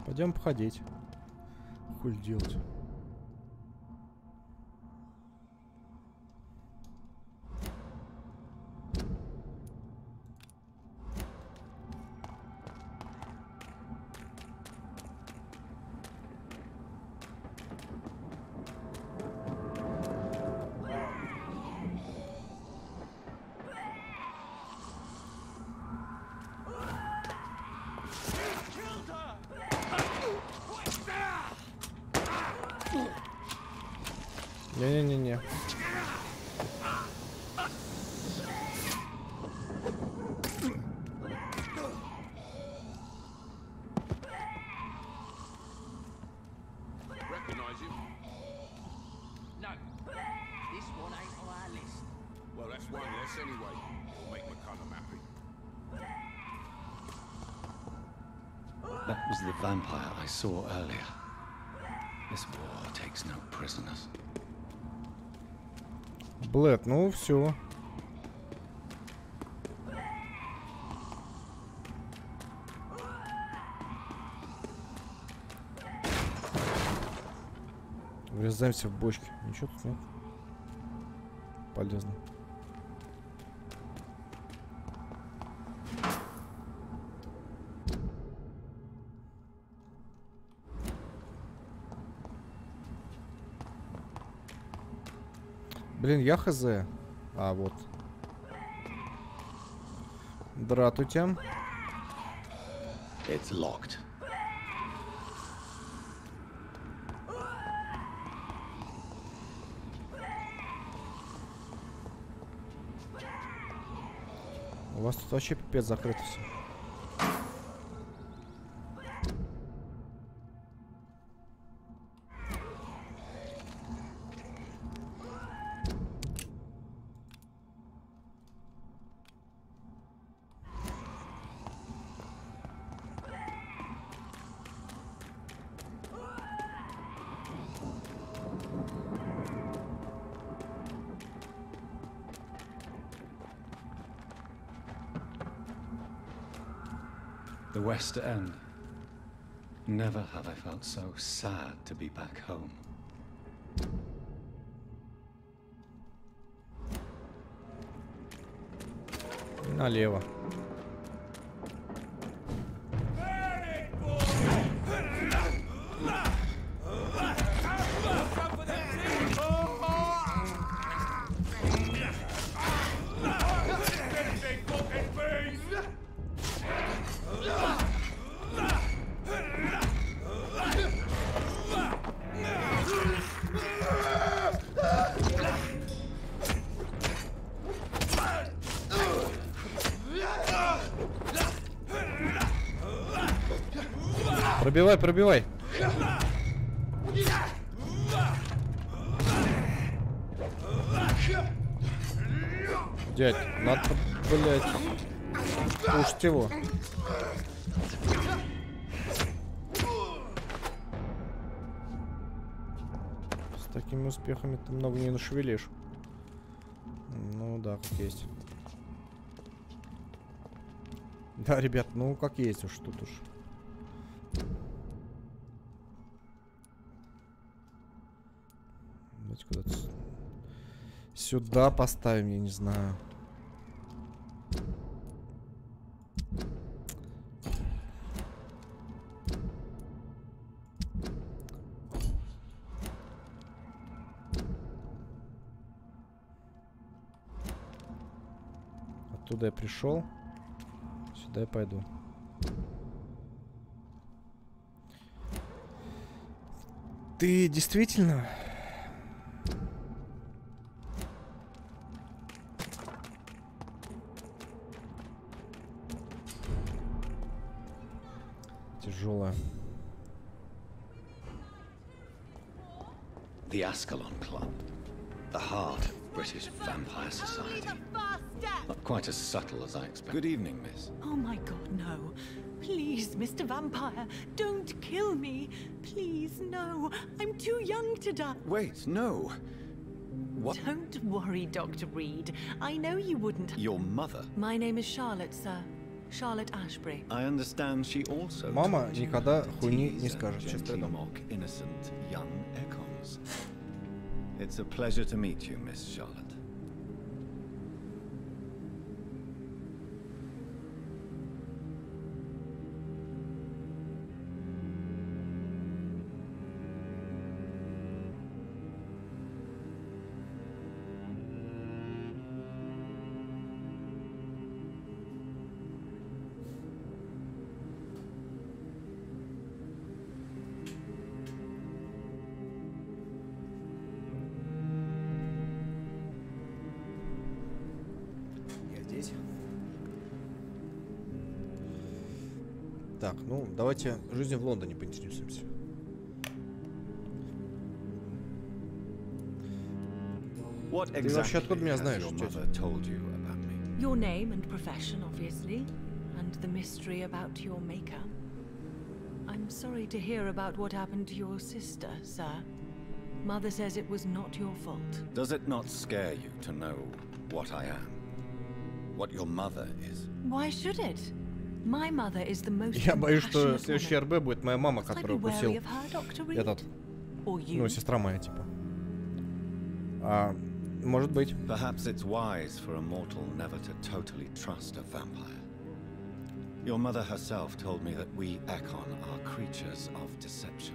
S1: Пойдем походить. Хуй делать. Не-не-не-не.
S3: That was the vampire I saw earlier. This war takes no prisoners.
S1: Блэд, ну все. Врезаемся в бочки. Ничего тут нет. Полезно. Блин, я хз. А, вот. Дратутя.
S3: It's locked.
S1: У вас тут вообще пипец закрыто все.
S3: The West End. Never have I felt so sad to be back home.
S1: Налево. Пробивай, пробивай. Дядь, надо, блядь, слушать его. С такими успехами ты много не нашевелишь. Ну да, как есть. Да, ребят, ну как есть уж тут уж. Давайте куда-то сюда поставим, я не знаю. Оттуда я пришел. Сюда я пойду. Ты действительно... Тяжелая.
S3: The Ascalon Club, the heart of British vampire society. Not quite as subtle as I expected. Good evening, miss.
S6: Oh my god, no. Please, Mr. Vampire, don't kill me. Please, no. I'm too young to die.
S3: Wait, no. What?
S6: Don't worry, Dr. Reed. I know you wouldn't.
S3: Your mother?
S6: My name is Charlotte, sir. Charlotte Ashbury.
S3: I understand she also.
S1: Мама никогда хуйни не скажет, честно говоря.
S3: Mock innocent young econs. It's a pleasure to meet you, Miss Charlotte.
S1: Так, ну, давайте жизнью в Лондоне поинтересуемся. Ты вообще откуда меня знаешь, тетя?
S6: Your name and profession, obviously, and the mystery about your maker. I'm sorry to hear about what happened to your sister, sir. Mother says it was not your fault.
S3: Does it not scare you to know what I am? What your mother is?
S6: Why should it? My mother is the most
S1: Я боюсь, что
S6: compassionate
S1: следующий
S6: woman.
S1: РБ будет моя мама,
S6: Must I be
S1: которую
S6: wary
S1: укусил
S6: of her, Dr. Reed?
S1: этот,
S6: Or you?
S1: ну, сестра моя, типа. А, может быть.
S3: Perhaps it's wise for a mortal never to totally trust a vampire. Your mother herself told me that we Ekon are creatures of deception.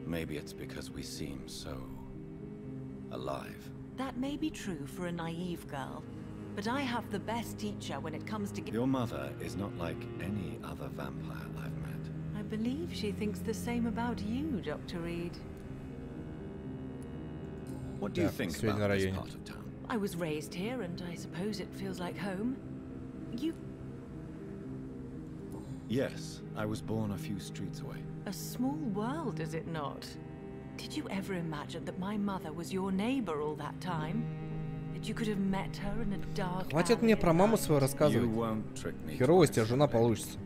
S3: Maybe it's because we seem so alive.
S6: That may be true for a naive girl, but I have the best teacher when it comes to...
S3: Your mother is not like any other vampire I've met.
S6: I believe she thinks the same about you, Dr. Reed.
S3: What do you think about this part of town?
S6: I was raised here, and I suppose it feels like home. You...
S3: Yes, I was born a few streets away.
S6: A small world, is it not? Did you ever imagine that my mother was your neighbor all that time? That you could have met her in a dark...
S1: Хватит мне про маму свою рассказывать. Херово из тебя жена получится.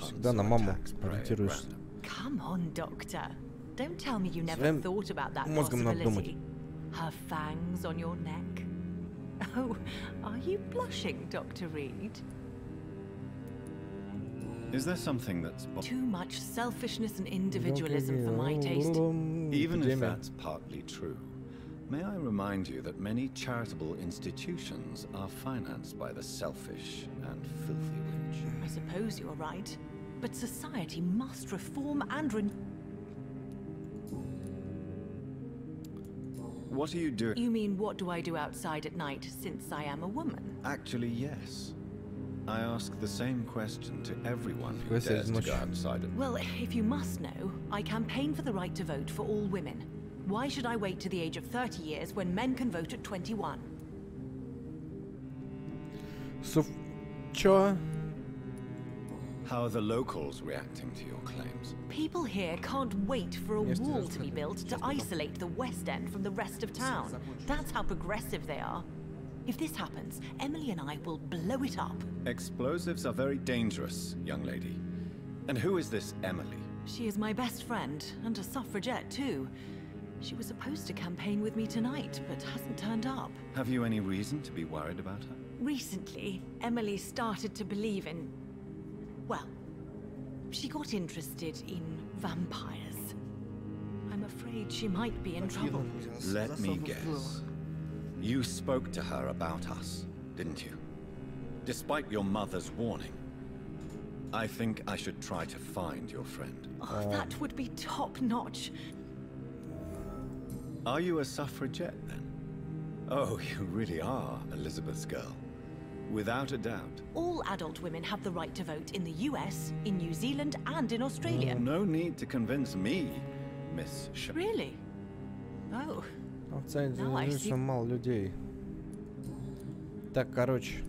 S1: Всегда на маму ориентируешься.
S6: Come on, doctor. Don't tell me you never thought about that
S1: мозгом надо думать.
S6: possibility. Her fangs on your neck. Oh, are you blushing, Dr. Reed?
S3: Is there something that's
S6: too much selfishness and individualism for my taste?
S3: Even if that's partly true, may I remind you that many charitable institutions are financed by the selfish and filthy rich?
S6: I suppose you're right, but society must reform and
S3: What are you doing?
S6: You mean, what do I do outside at night, since I am a woman?
S3: Actually, yes. I ask the same question to everyone who dares to go outside.
S6: Well, if you must know, I campaign for the right to vote for all women. Why should I wait to the age of 30 years when men can vote at 21?
S1: Чё?
S3: How are the locals reacting to your claims?
S6: People here can't wait for a wall to be built to isolate the West End from the rest of town. That's how progressive they are. If this happens, Emily and I will blow it up.
S3: Explosives are very dangerous, young lady. And who is this Emily?
S6: She is my best friend, and a suffragette too. She was supposed to campaign with me tonight, but hasn't turned up.
S3: Have you any reason to be worried about her?
S6: Recently, Emily started to believe in... well, she got interested in vampires. I'm afraid she might be in trouble.
S3: Let me guess. You spoke to her about us, didn't you? Despite your mother's warning. I think I should try to find your friend.
S6: Oh, that would be top-notch.
S3: Are you a suffragette, then? Oh, you really are Elizabeth's girl. Without a doubt.
S6: All adult women have the right to vote in the US, in New Zealand, and in Australia.
S3: No need to convince me, Miss
S6: Really? Oh.
S1: Now I see. Мало людей. Так, короче.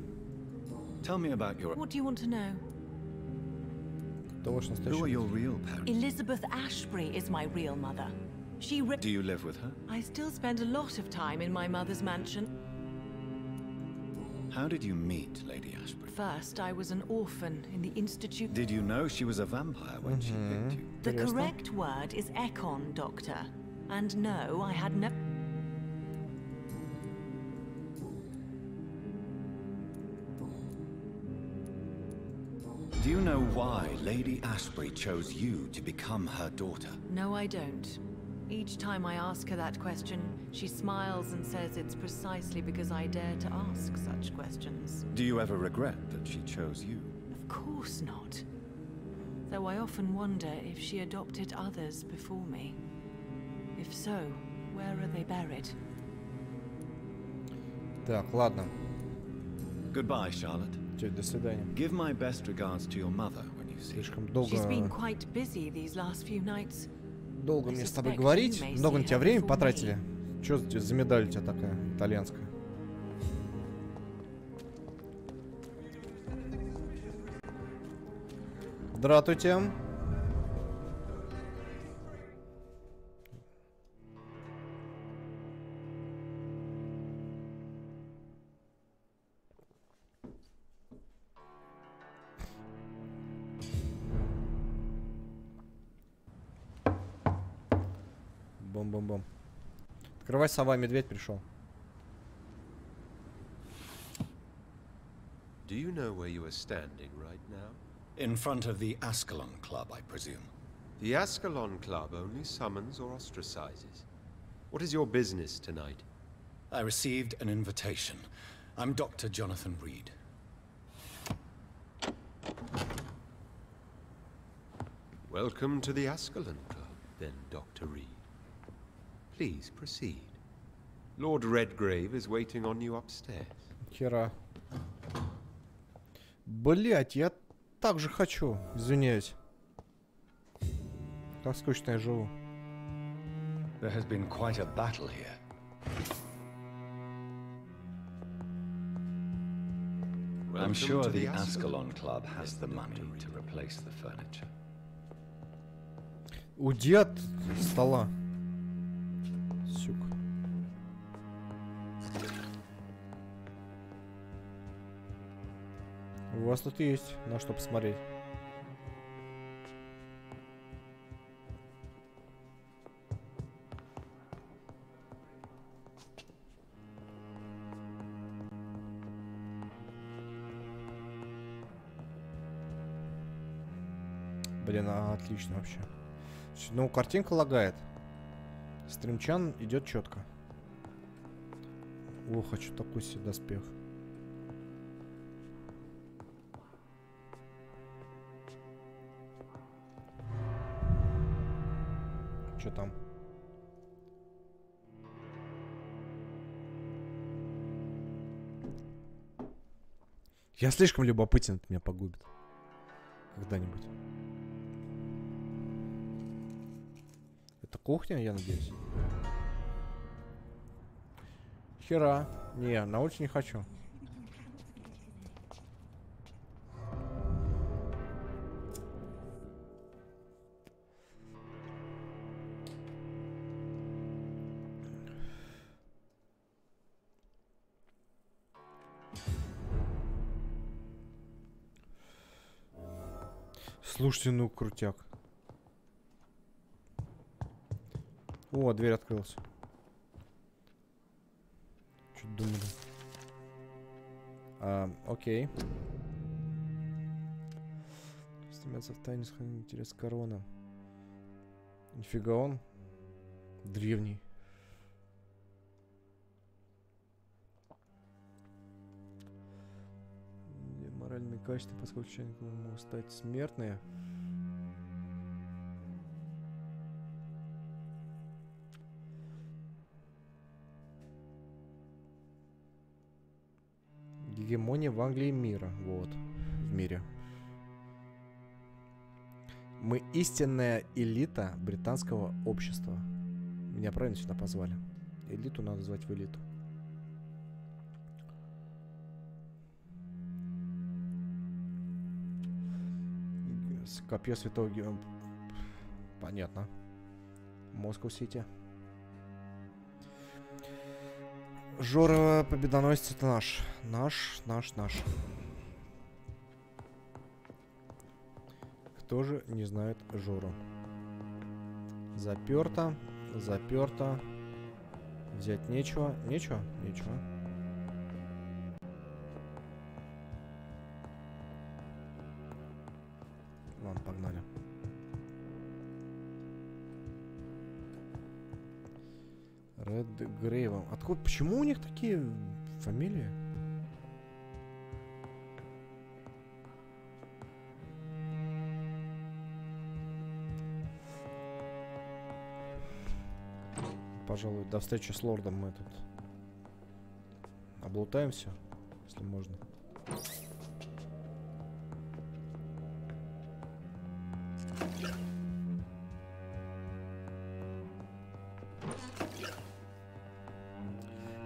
S3: Tell me about your...
S6: What do you want to know?
S3: Who are your real parents?
S6: Elizabeth Ashbury is my real mother.
S3: Do you live with her?
S6: I still spend a lot of time in my mother's mansion.
S3: How did you meet Lady Ashbury?
S6: First, I was an orphan in the institute.
S3: Did you know she was a vampire when she picked you?
S6: The correct word is Ekon, Doctor. And no, I had no...
S3: Do you know why Lady Ashbury chose you to become her daughter?
S6: No, I don't. Each time I ask her that question, she smiles and says it's precisely because I dare to ask such questions.
S3: Do you ever regret that she chose you?
S6: Of course not. Though I often wonder if she adopted others before me. If so, where are they buried?
S1: Так, ладно.
S3: Goodbye, Charlotte.
S1: До свидания.
S3: Give my best regards to your mother when you see her.
S1: Слишком долго.
S6: She's been quite busy these last few nights.
S1: Долго мне с тобой говорить. Много на тебя времени потратили. Чё за медаль у тебя такая итальянская? Здравствуйте. Бом-бом-бом. Открывай, сова, медведь пришел.
S7: Do you know where you are standing right now?
S3: In front of the Ascalon Club, I presume.
S7: The Ascalon Club only summons or ostracizes. What is your business tonight?
S3: I received an invitation. I'm Dr. Jonathan Reed.
S7: Welcome to the Ascalon Club, then, Dr. Reed. Please proceed. Lord Redgrave is waiting on you upstairs.
S1: Хера. Блять, я так же хочу. Извиняюсь. Как скучно я живу.
S3: There has been quite a battle here. I'm sure the Ascalon Club has the money to replace the furniture.
S1: Уйди от стола. Сюк. У вас тут есть на что посмотреть. Блин, отлично вообще. Ну, картинка лагает. Стримчан идет четко. О, хочу такой себе доспех. Что там? Я слишком любопытен, это меня погубит. Когда-нибудь. Это кухня, я надеюсь. Хера. Не, на улице не хочу. Слушайте, ну крутяк. О, дверь открылась. Чуть думали. Окей. Стремятся в тайне сохранить интерес корона. Нифига он. Древний. Моральные качества, поскольку человек может стать смертные. Гегемония в Англии мира. Вот. В мире. Мы истинная элита британского общества. Меня правильно сюда позвали? Элиту надо звать в элиту. Копье святого Георгия. Понятно. Москва-Сити. Жора победоносец, это наш. Наш. Кто же не знает Жору? Заперто. Взять нечего. Нечего. Ладно, погнали. Редгрейв. Откуда? Почему у них такие фамилии? Пожалуй, до встречи с лордом мы тут облутаем все, если можно.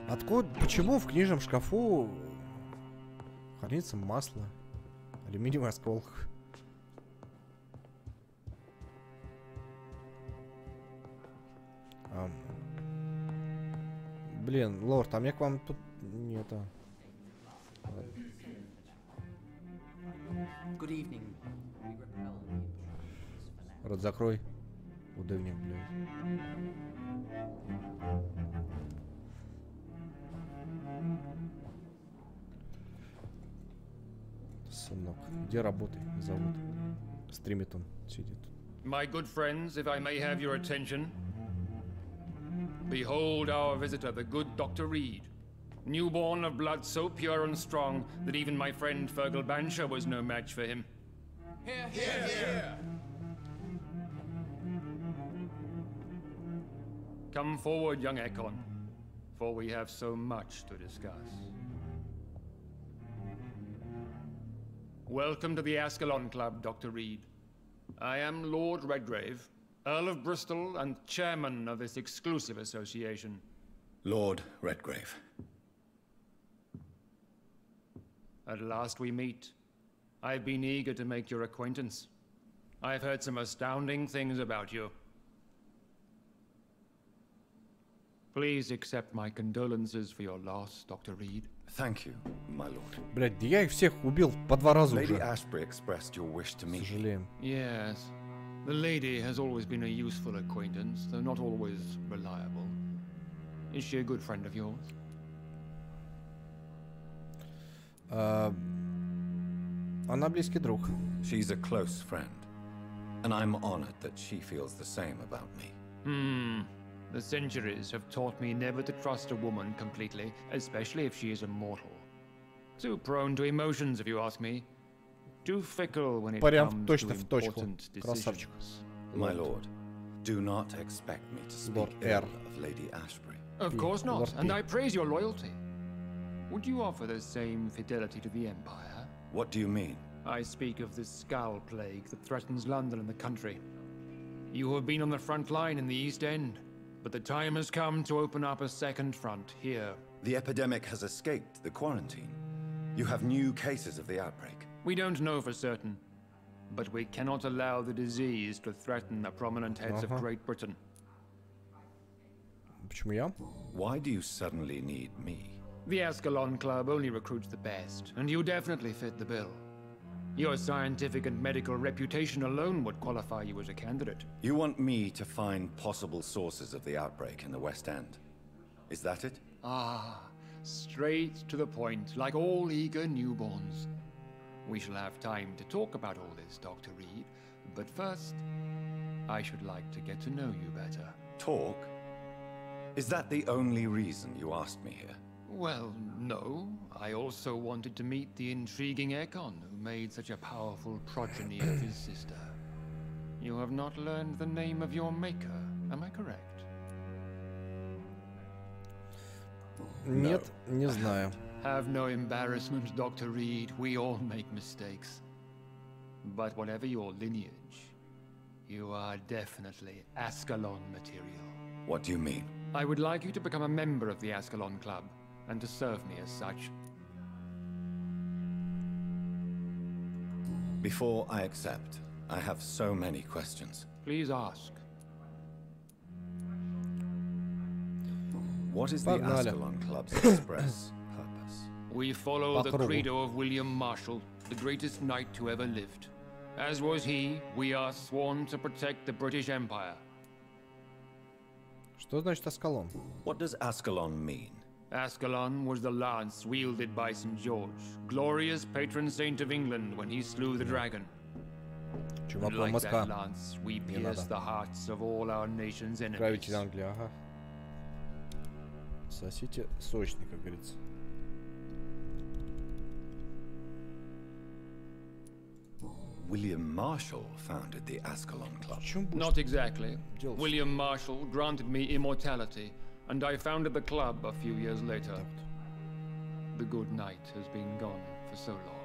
S1: Откуда, почему в книжном шкафу хранится масло? Алюминиевый осколок. Блин, лорд, а мне к вам тут не это. Рот закрой. Удобнее, блядь. Сынок, где работай? Зовут. Стримит он, сидит.
S8: My good friends, if I may have your attention. Behold our visitor, the good Dr. Reed. Newborn of blood so pure and strong that even my friend Fergal Bansher was no match for him. Hear, hear, hear! Come forward, young Ekon, for we have so much to discuss. Welcome to the Ascalon Club, Dr. Reed. I am Lord Redgrave, Earl of Bristol and chairman of this exclusive association.
S3: Lord Redgrave.
S8: At last we meet. I've been eager to make your acquaintance. I've heard some astounding things about you. Please accept my condolences for your loss, Dr. Reed.
S3: Thank you, my lord.
S1: Блядь, да я их всех убил по 2 раза
S3: Lady
S1: уже.
S3: Ashbury expressed your wish to meet me.
S8: Yes. The lady has always been a useful acquaintance, though not always reliable. Is she a good friend of yours?
S1: Она близкий друг.
S3: She's a close friend, and I'm honored that she feels the same about me.
S8: The centuries have taught me never to trust a woman completely, especially if she is a mortal. Too prone to emotions, if you ask me. Too fickle when it comes to important decisions.
S3: My lord, do not expect me to speak ill of Lady Ashbury.
S8: Of course not, and I praise your loyalty. Would you offer the same fidelity to the Empire?
S3: What do you mean?
S8: I speak of the Skull Plague that threatens London and the country. You have been on the front line in the East End, but the time has come to open up a second front here.
S3: The epidemic has escaped the quarantine. You have new cases of the outbreak.
S8: We don't know for certain, but we cannot allow the disease to threaten the prominent heads of Great Britain.
S1: Почему я?
S3: Why do you suddenly need me?
S8: The Ascalon Club only recruits the best, and you definitely fit the bill. Your scientific and medical reputation alone would qualify you as a candidate.
S3: You want me to find possible sources of the outbreak in the West End? Is that it?
S8: Ah, straight to the point, like all eager newborns. We shall have time to talk about all this, Dr. Reed, but first, I should like to get to know you better.
S3: Talk? Is that the only reason you asked me here?
S8: Well, no. I also wanted to meet the intriguing Ekon, who made such a powerful progeny of his sister. You have not learned the name of your maker, am I correct?
S1: Нет, не знаю.
S8: Have no embarrassment, Dr. Reed. We all make mistakes. But whatever your lineage, you are definitely Ascalon material.
S3: What do you mean?
S8: I would like you to become a member of the Ascalon Club, and to serve me as such.
S3: Before I accept, I have so many questions.
S8: Please ask.
S3: What is the Ascalon Club's express purpose?
S8: We follow the credo of William Marshall, the greatest knight who ever lived. As was he, we are sworn to protect the British Empire.
S1: Что значит Аскалон?
S3: What does Ascalon mean?
S8: Ascalon was the lance wielded by St. George, glorious patron saint of England when he slew the dragon. And like that lance, we pierce the hearts of all our nation's enemies.
S1: Правитель Англии, ага. Сосите сочный, как говорится.
S3: William Marshall founded the Ascalon Club.
S8: Not exactly. William Marshall granted me immortality, and I founded the club a few years later. The good knight has been gone for so long.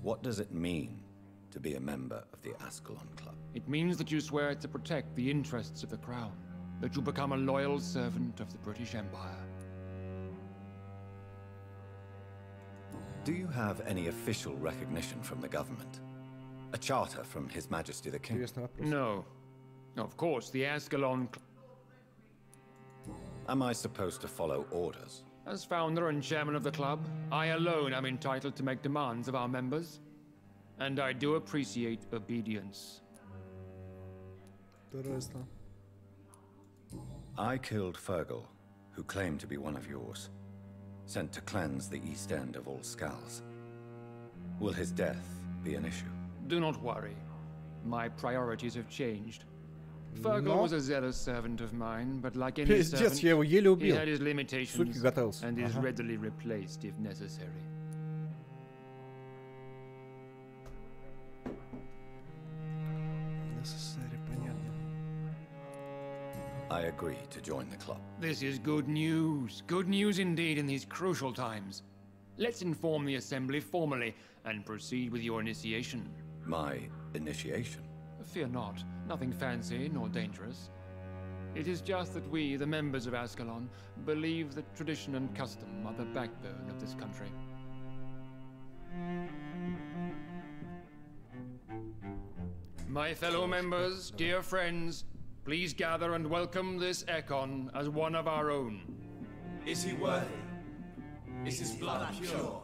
S3: What does it mean to be a member of the Ascalon Club?
S8: It means that you swear to protect the interests of the crown, that you become a loyal servant of the British Empire.
S3: Do you have any official recognition from the government? A charter from His Majesty the King?
S8: No. Of course, the Ascalon...
S3: Am I supposed to follow orders?
S8: As founder and chairman of the club, I alone am entitled to make demands of our members. And I do appreciate obedience.
S3: I killed Fergal, who claimed to be one of yours. Sent to cleanse the East End of all skulls. Will his death be an issue?
S8: Do not worry. My priorities have changed. Fergal was a zealous servant of mine, but like any servant, he had his limitations and is readily replaced if necessary.
S3: I agree to join the club.
S8: This is good news. Good news indeed in these crucial times. Let's inform the Assembly formally and proceed with your initiation.
S3: My initiation?
S8: Fear not. Nothing fancy nor dangerous. It is just that we, the members of Ascalon, believe that tradition and custom are the backbone of this country. My fellow members, dear friends, please gather and welcome this Ekon as one of our own.
S9: Is he worthy? Is his blood pure?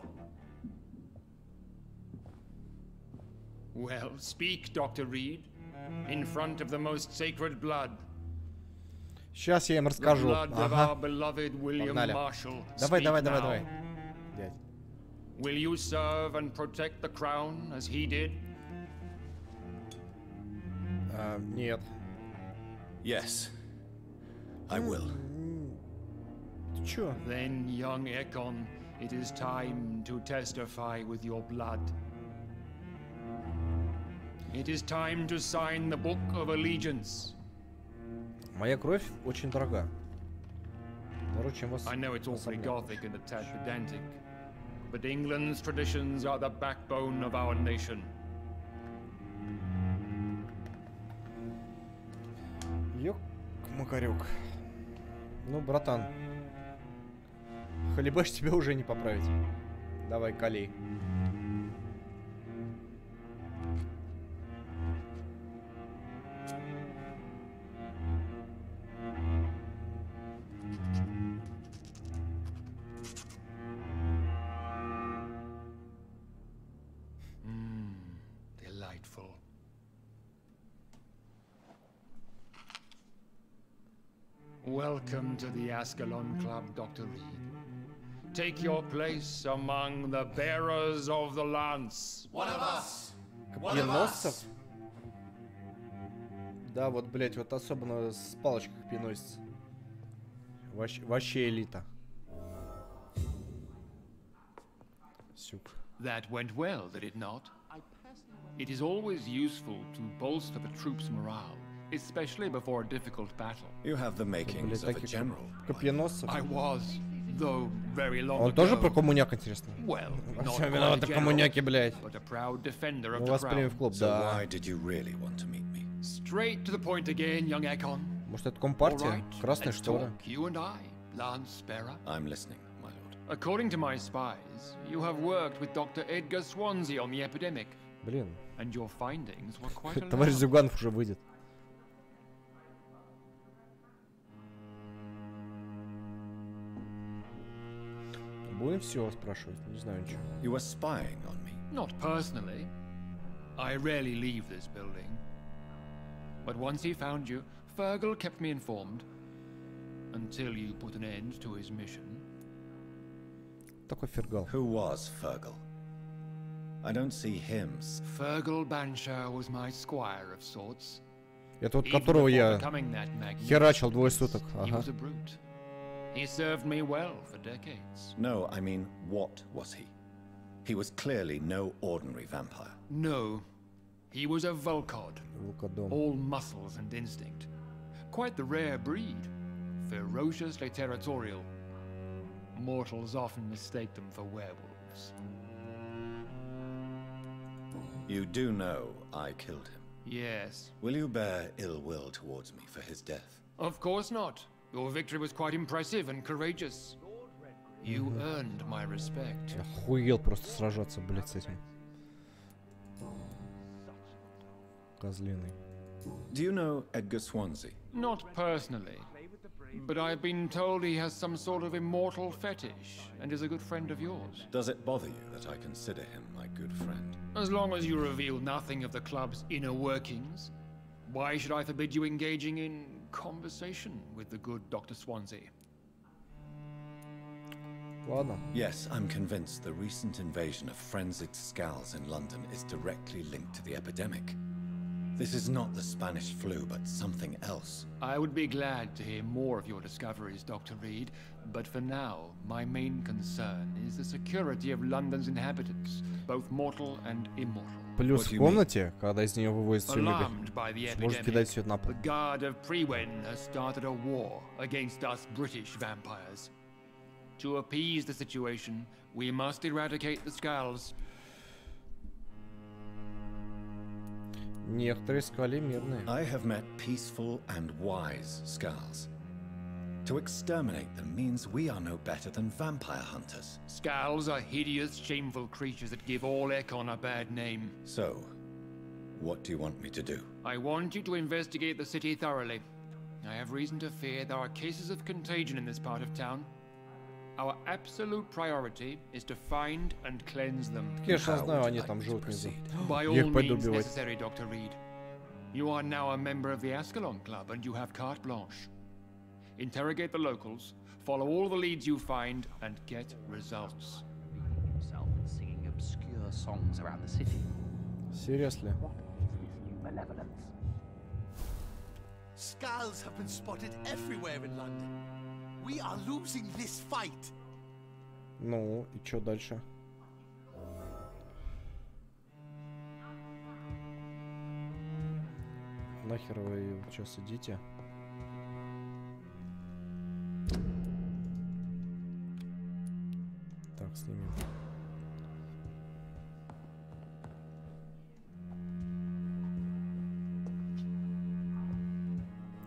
S8: Well, speak, Dr. Reed, in front of the most sacred blood.
S1: Сейчас я им расскажу. Ага.
S8: Давай. Will you serve and protect the crown as he did?
S1: Нет.
S3: Yes, I will.
S1: Чё?
S8: Then, young Ekon, it is time to testify with your blood. It is time to sign the Book of Allegiance.
S1: Моя кровь очень дорога. Дороже, чем вас.
S8: I know it's awfully gothic and a tad pedantic, but England's traditions are the backbone of our nation.
S1: Ёк-макарёк. Ну, братан. Хлебаш тебя уже не поправить. Давай, колей.
S8: Welcome to the Ascalon Club, Dr. Reed. Take your place among the bearers of the lance.
S9: One of us.
S1: Копьеносцев? Да, вот, блять, вот особенно с палочкой копьеносец. Вообще элита. Сюк.
S8: That went well, did it not? It is always useful to bolster the troops' morale, especially before a difficult battle.
S3: You have the makings of a general.
S1: Копьеносцев.
S8: I was, though very long
S1: Он
S8: ago.
S1: тоже про коммуняк, интересно?
S8: Well, not
S1: Все
S8: quite
S1: виноваты
S8: a
S1: коммуняки,
S8: general,
S1: блядь.
S8: but a proud defender of
S1: Мы
S8: the
S1: вас примем в
S8: crown.
S1: клуб,
S3: So
S1: да.
S3: why did you really want to meet me?
S8: Straight to the point again, young Ekon.
S1: Может, это
S8: All
S1: компартия?
S8: right,
S1: Красные
S8: let's
S1: шторы?
S8: talk, you and I, Lance Bearer.
S3: I'm listening, my lord.
S8: According to my spies, you have worked with Dr. Edgar Swansea on the epidemic,
S1: Блин.
S8: and your findings were quite
S1: Товарищ
S8: alarming.
S1: Зюганов уже выйдет. Будем все спрашивать, не знаю ничего.
S3: You were spying on me.
S8: Not personally. I rarely leave this building. But once he found you, Fergal kept me informed. Until you put an end to his mission.
S1: Такой Фергал.
S3: Who was Fergal? I don't see him.
S8: Fergal Banshire was my squire of sorts.
S1: Это вот
S8: Even
S1: которого
S8: before
S1: я
S8: becoming that magnificent
S1: херачил двое суток.
S8: He
S1: Ага.
S8: was a brute. He served me well for decades.
S3: No, I mean, what was he? He was clearly no ordinary vampire.
S8: No, he was a Volcod,
S1: Волкодом.
S8: all muscles and instinct. Quite the rare breed, ferociously territorial. Mortals often mistake them for werewolves.
S3: You do know I killed him.
S8: Yes.
S3: Will you bear ill will towards me for his death?
S8: Of course not. Your victory was quite impressive and courageous. You earned my respect.
S1: Я охуел просто сражаться, блядь, с этим. Козлиный.
S3: Do you know Edgar Swansea?
S8: Not personally, but I've been told he has some sort of immortal fetish and is a good friend of yours.
S3: Does it bother you that I consider him my good friend?
S8: As long as you reveal nothing of the club's inner workings, why should I forbid you engaging in conversation with the good Dr. Swansea?
S1: Ладно.
S3: Yes, I'm convinced the recent invasion of frenzied skulls in London is directly linked to the epidemic. This is not the Spanish flu, but something else.
S8: I would be glad to hear more of your discoveries, Dr. Reed, but for now, my main concern is the security of London's inhabitants, both mortal and immortal.
S1: Плюс в комнате, когда из нее выводят все люди,
S8: Alarmed by the
S1: сможет кидать все это на
S8: epidemic,
S1: пол.
S8: the Guard of Prewen has started a war against us British vampires. To appease the situation, we must eradicate the skulls.
S1: Некоторые искали мирные.
S3: I have met peaceful and wise skulls. To exterminate them means we are no better than vampire hunters.
S8: Skulls are hideous, shameful creatures that give all Ekon a bad name.
S3: So, what do you want me to do?
S8: I want you to investigate the city thoroughly. I have reason to fear there are cases of contagion in this part of town. Our absolute priority is to find and cleanse them.
S1: Я же знаю, они там живут внизу.
S8: By
S1: Я
S8: all
S1: их пойду
S8: means
S1: убивать.
S8: necessary, Dr. Reed. You are now a member of the Ascalon Club and you have carte blanche. Interrogate the locals, follow all the leads you find, and get results.
S10: Himself and singing obscure songs around the city.
S1: Seriously?
S10: What is this new malevolence?
S9: Skulls have been spotted everywhere in London. We are losing this fight.
S1: Ну, и что дальше? Нахер вы сейчас идите? Так, снимем.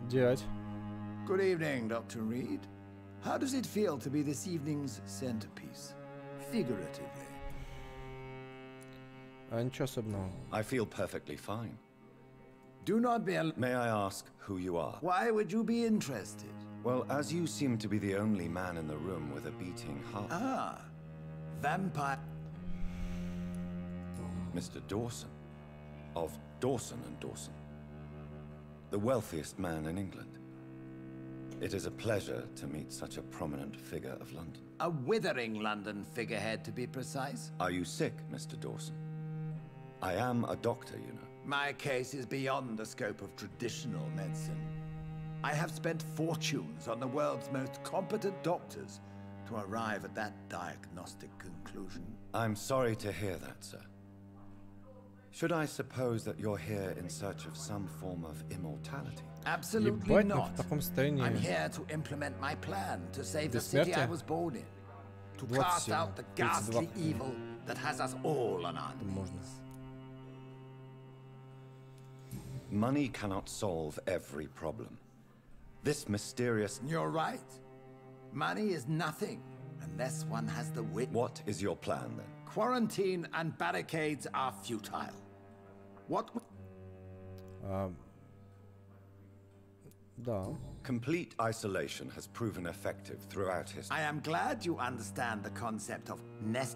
S1: Дядь.
S11: Good evening, Dr. Reed. How does it feel to be this evening's centerpiece? Figuratively.
S1: А ничего особенного.
S3: I feel perfectly fine.
S11: Do not be
S3: May I ask who you are?
S11: Why would you be interested?
S3: Well, as you seem to be the only man in the room with a beating heart.
S11: Ah, vampire.
S3: Mr. Dawson. Of Dawson and Dawson. The wealthiest man in England. It is a pleasure to meet such a prominent figure of London.
S11: A withering London figurehead, to be precise.
S3: Are you sick, Mr. Dawson? I am a doctor, you know.
S11: My case is beyond the scope of traditional medicine. I have spent fortunes on the world's most competent doctors to arrive at that diagnostic conclusion.
S3: I'm sorry to hear that, sir. Should I suppose that you're here in search of some form of immortality?
S11: Absolutely not. I'm here to implement my plan to save the city I was born in. To cast out the ghastly evil that has us all on our knees.
S3: Money cannot solve every problem. This mysterious...
S11: You're right. Money is nothing unless one has the wit.
S3: What is your plan, then?
S11: Quarantine and barricades are futile. What...
S3: Complete isolation has proven effective throughout history.
S11: I am glad you understand the concept of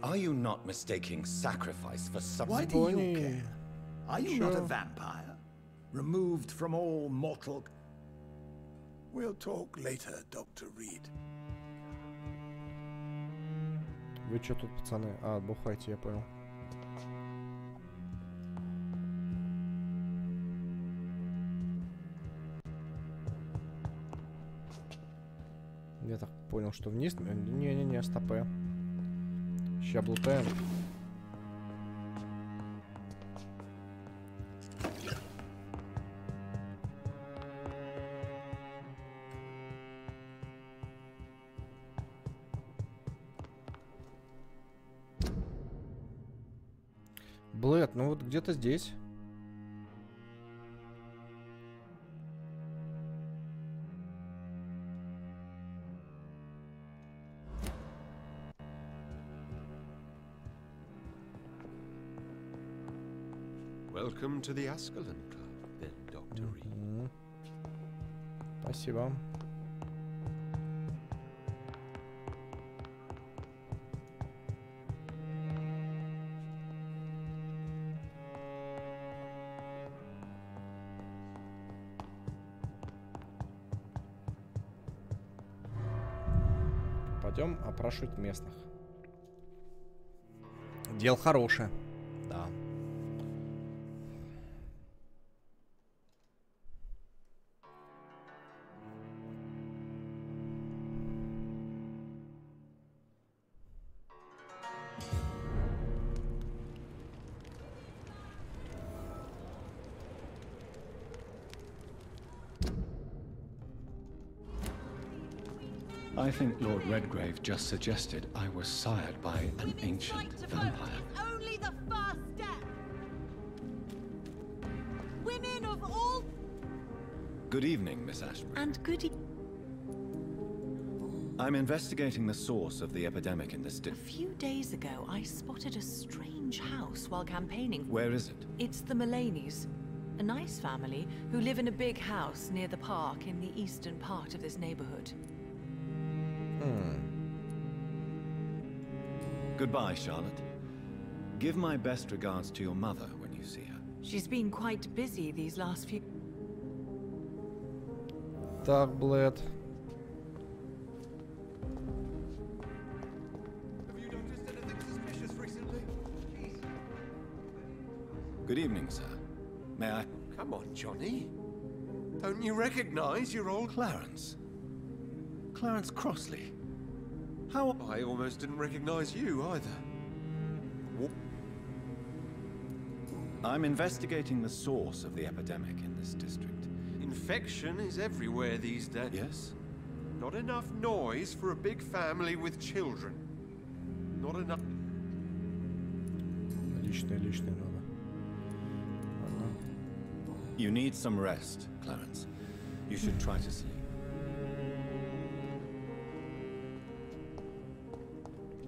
S3: Are you not mistaking sacrifice for substance?
S11: Why do you care? Are you not a vampire? Removed from all mortal... We'll talk later, Dr. Reed.
S1: Вы что тут, пацаны? А, бухайте, я понял. Я так понял, что вниз. Не-не-не, стопэ. Ща блутаем. Блэд, ну вот где-то здесь.
S7: Welcome to the Ascalon Club, then, Dr. Reed.
S1: Спасибо. Пойдем опрашивать местных. Дело хорошее. Да.
S12: I think Lord Redgrave just suggested I was sired by an ancient vampire.
S13: Only the first step. Women of all...
S3: Good evening, Miss Ashbury.
S6: And good
S3: I'm investigating the source of the epidemic in this
S6: A few days ago, I spotted a strange house while campaigning.
S3: Where is it?
S6: It's the Mullaneys, a nice family who live in a big house near the park in the eastern part of this neighborhood.
S3: Goodbye, Charlotte. Give my best regards to your mother when you see her.
S6: She's been quite busy these last few...
S1: Так, Блэд.
S3: Good evening, sir. May I...
S9: Come on, Johnny. Don't you recognize your old...
S3: Clarence. Clarence Crossley. How...
S9: I almost didn't recognize you either.
S3: I'm investigating the source of the epidemic in this district.
S9: Infection is everywhere these days.
S3: Yes?
S9: Not enough noise for a big family with children. Not enough...
S1: Личное надо.
S3: You need some rest, Clarence. You should try to sleep.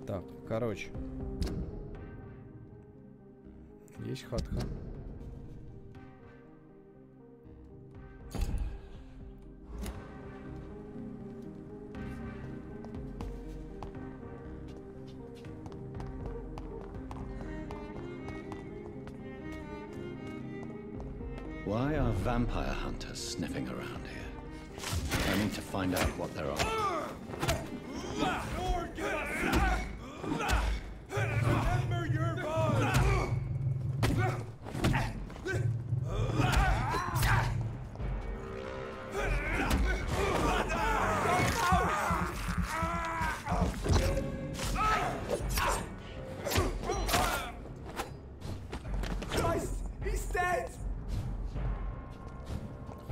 S1: Так, короче. Есть хатка.
S12: Why are vampire hunters sniffing around here? I need to find out what there are.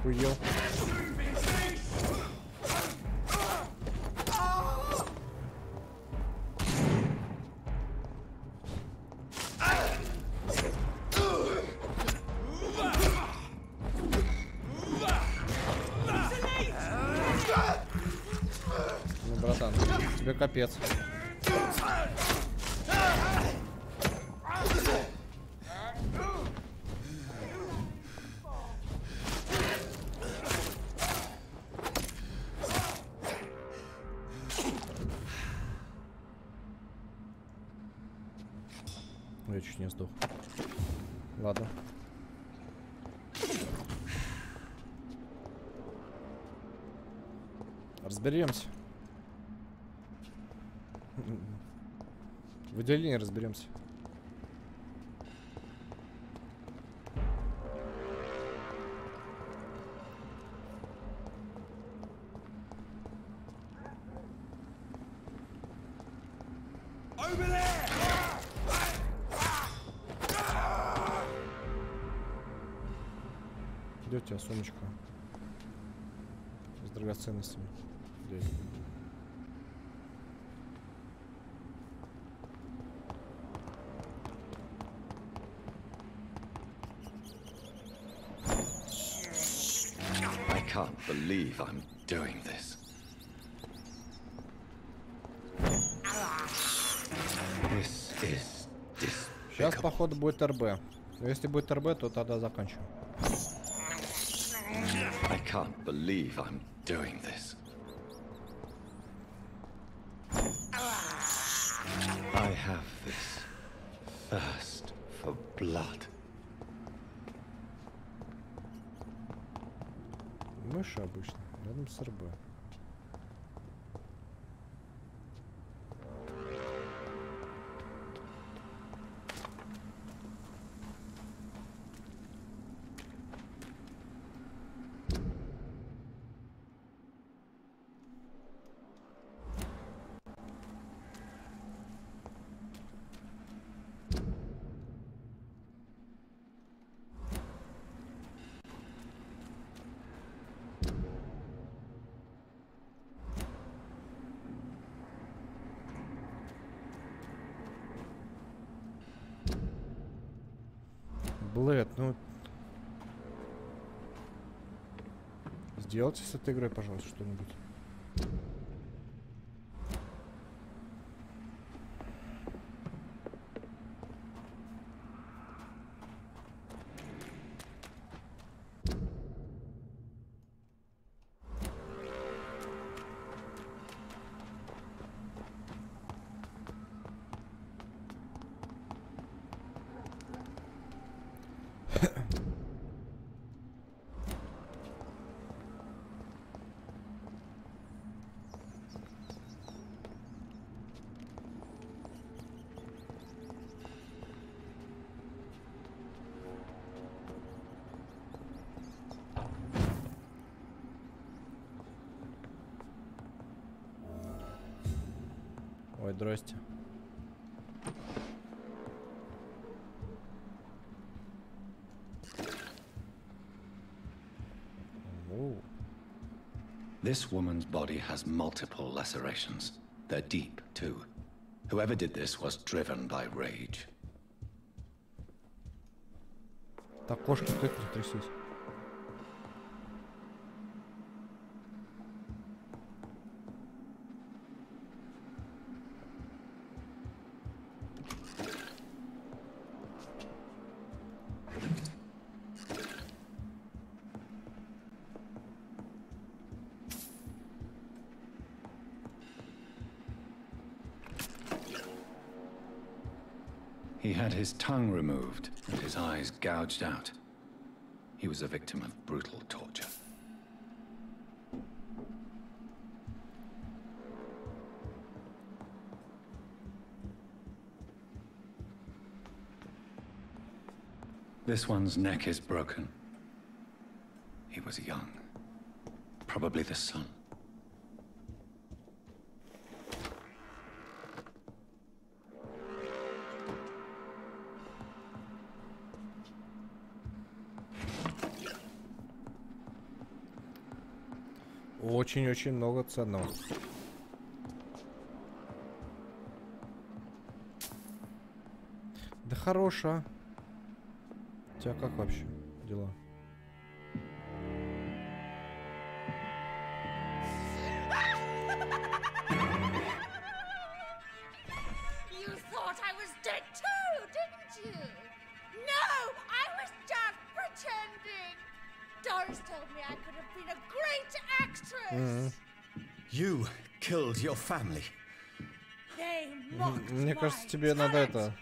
S1: Хуел. Ну, братан, тебе капец. Я чуть не сдох. Ладно. Разберемся. В отделении разберемся. Где у тебя сумочка с драгоценностями? Где?
S12: I can't believe I'm doing this. This is
S1: Сейчас, походу, будет РБ. Но если будет РБ, то тогда заканчиваем.
S12: I can't believe I'm doing this. I have this thirst for blood.
S1: Мыши обычно, рядом с РБ. Блэд, ну... Сделайте с этой игрой, пожалуйста, что-нибудь. Ой, здрасте.
S12: This woman's body has multiple lacerations. They're deep, too. Whoever did this was driven by rage.
S1: Так, кошка, ты трясись.
S12: He had his tongue removed and his eyes gouged out. He was a victim of brutal torture. This one's neck is broken. He was young. Probably the son.
S1: Очень-очень много ценного. Да хорошо. У тебя как вообще дела?
S13: You thought I was dead too, didn't you? No, I was just pretending. Doris told me I could have been a great actress.
S3: You killed your family.
S13: They mocked
S1: Мне кажется, тебе надо это...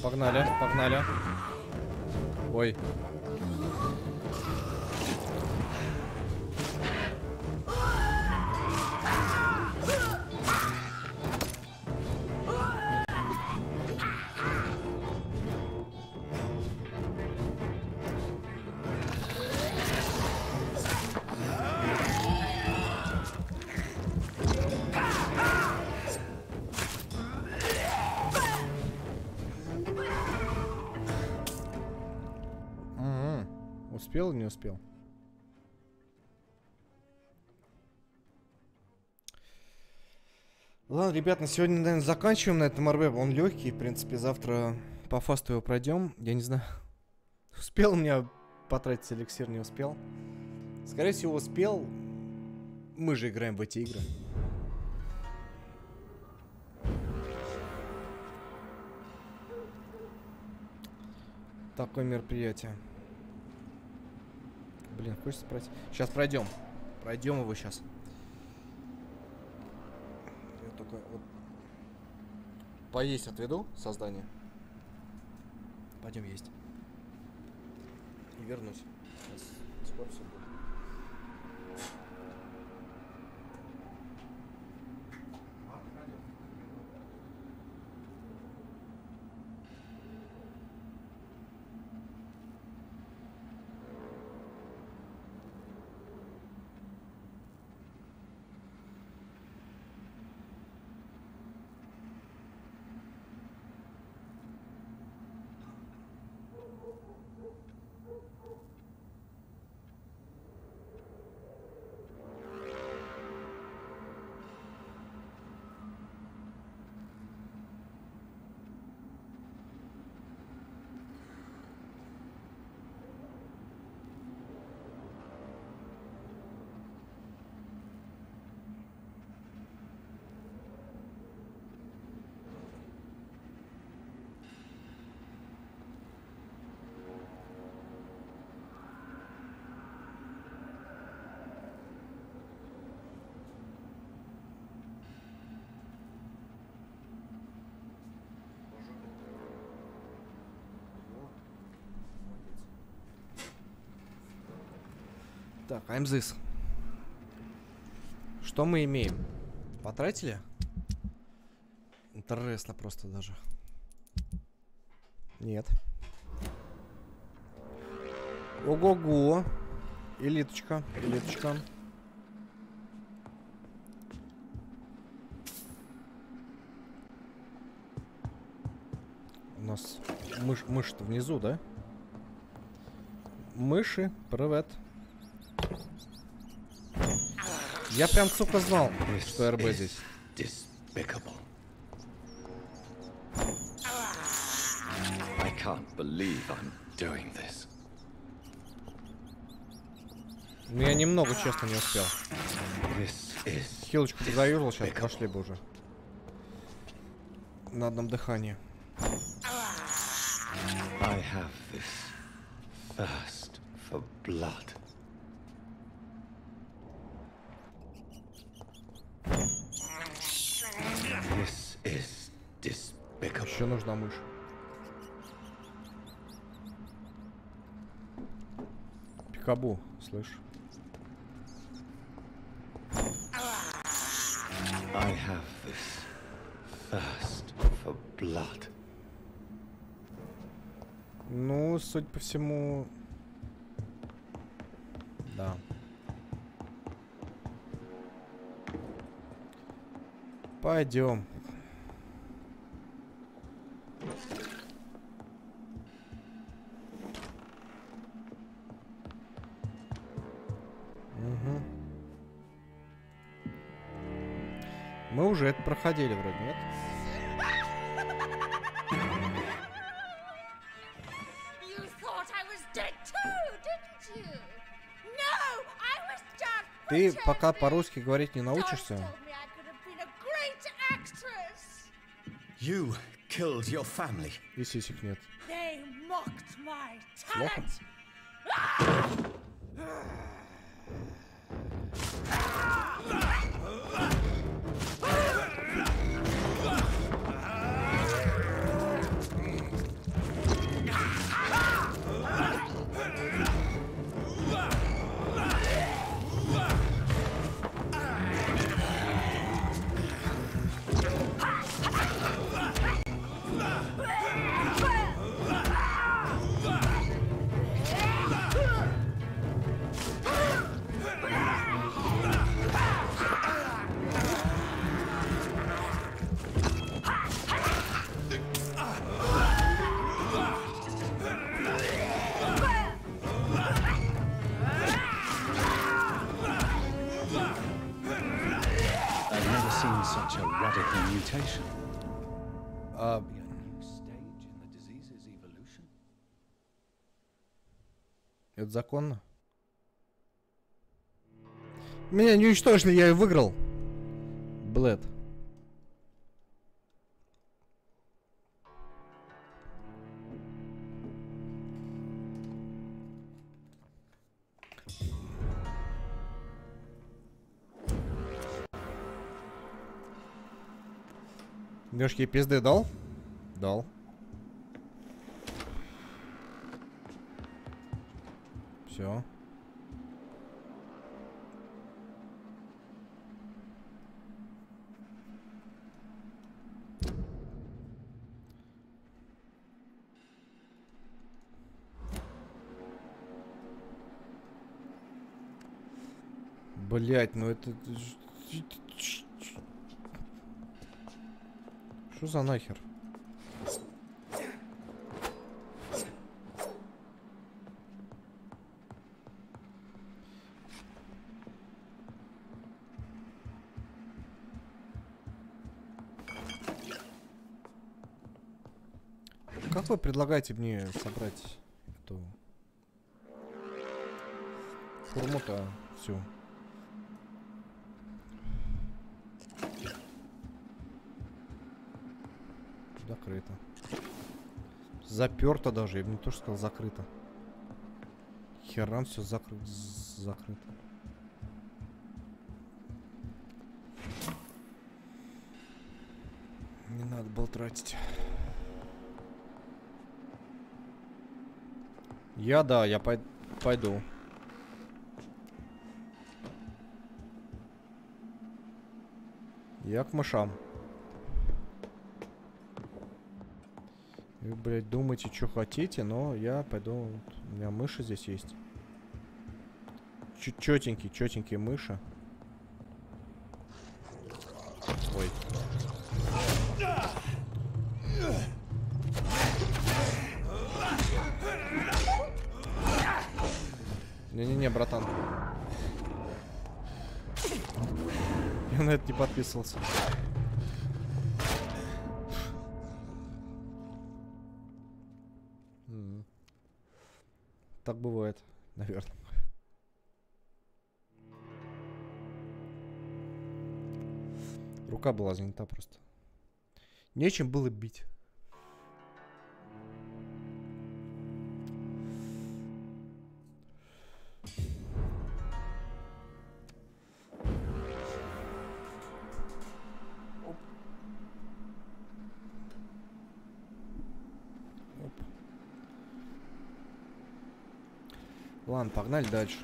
S1: Погнали, погнали. Ой. Успел или не успел? Ладно, ребят, на сегодня, наверное, заканчиваем на этом РВ. Он легкий, в принципе, завтра по фасту его пройдем. Я не знаю, успел у меня потратить эликсир, не успел. Скорее всего, успел. Мы же играем в эти игры. Такое мероприятие. Блин, хочется пройти. Сейчас пройдем. Пройдем его сейчас. Я только вот поесть отведу создание. Пойдем есть. И вернусь. Сейчас скоро все будет. Так, I'm this. Что мы имеем? Потратили? Интересно просто даже. Нет. Ого-го. Элиточка, элиточка. У нас мышь-то внизу, да? Мыши, привет. Я прям, сука, знал, что РБ здесь.
S12: I can't believe I'm doing this.
S1: Ну, я немного, честно, не успел. Хилочку заюзал, сейчас пошли бы уже. На одном дыхании.
S12: I have this thirst for blood. This is despicable.
S1: Еще нужна мышь. Пикабу, слышь.
S12: I have this thirst for blood.
S1: Ну, судя по всему, да. Пойдем. Угу. Мы уже это проходили вроде, нет? Ты пока по-русски говорить не научишься?
S11: You killed your family.
S1: И сисек нет.
S13: They mocked my
S1: Плохо?
S13: talent.
S12: Such a radical mutation.
S1: Это законно? Меня не уничтожили, я и выиграл. Блэд. Лёшке пизды дал? Дал. Все. Блять, ну это... Что за нахер? Как вы предлагаете мне собрать эту форму-то всю? Закрыто. Заперто даже, я бы не то что сказал закрыто. Херам все закрыто. Не надо было тратить. Я пойду. Я к мышам. Вы, блядь, думаете, что хотите, но я пойду. У меня мыши здесь есть. Чётенькие мыши. Ой. Не-не-не, братан. Я на это не подписывался. Так бывает, наверное. Рука была занята просто. Нечем было бить. Ладно, погнали дальше.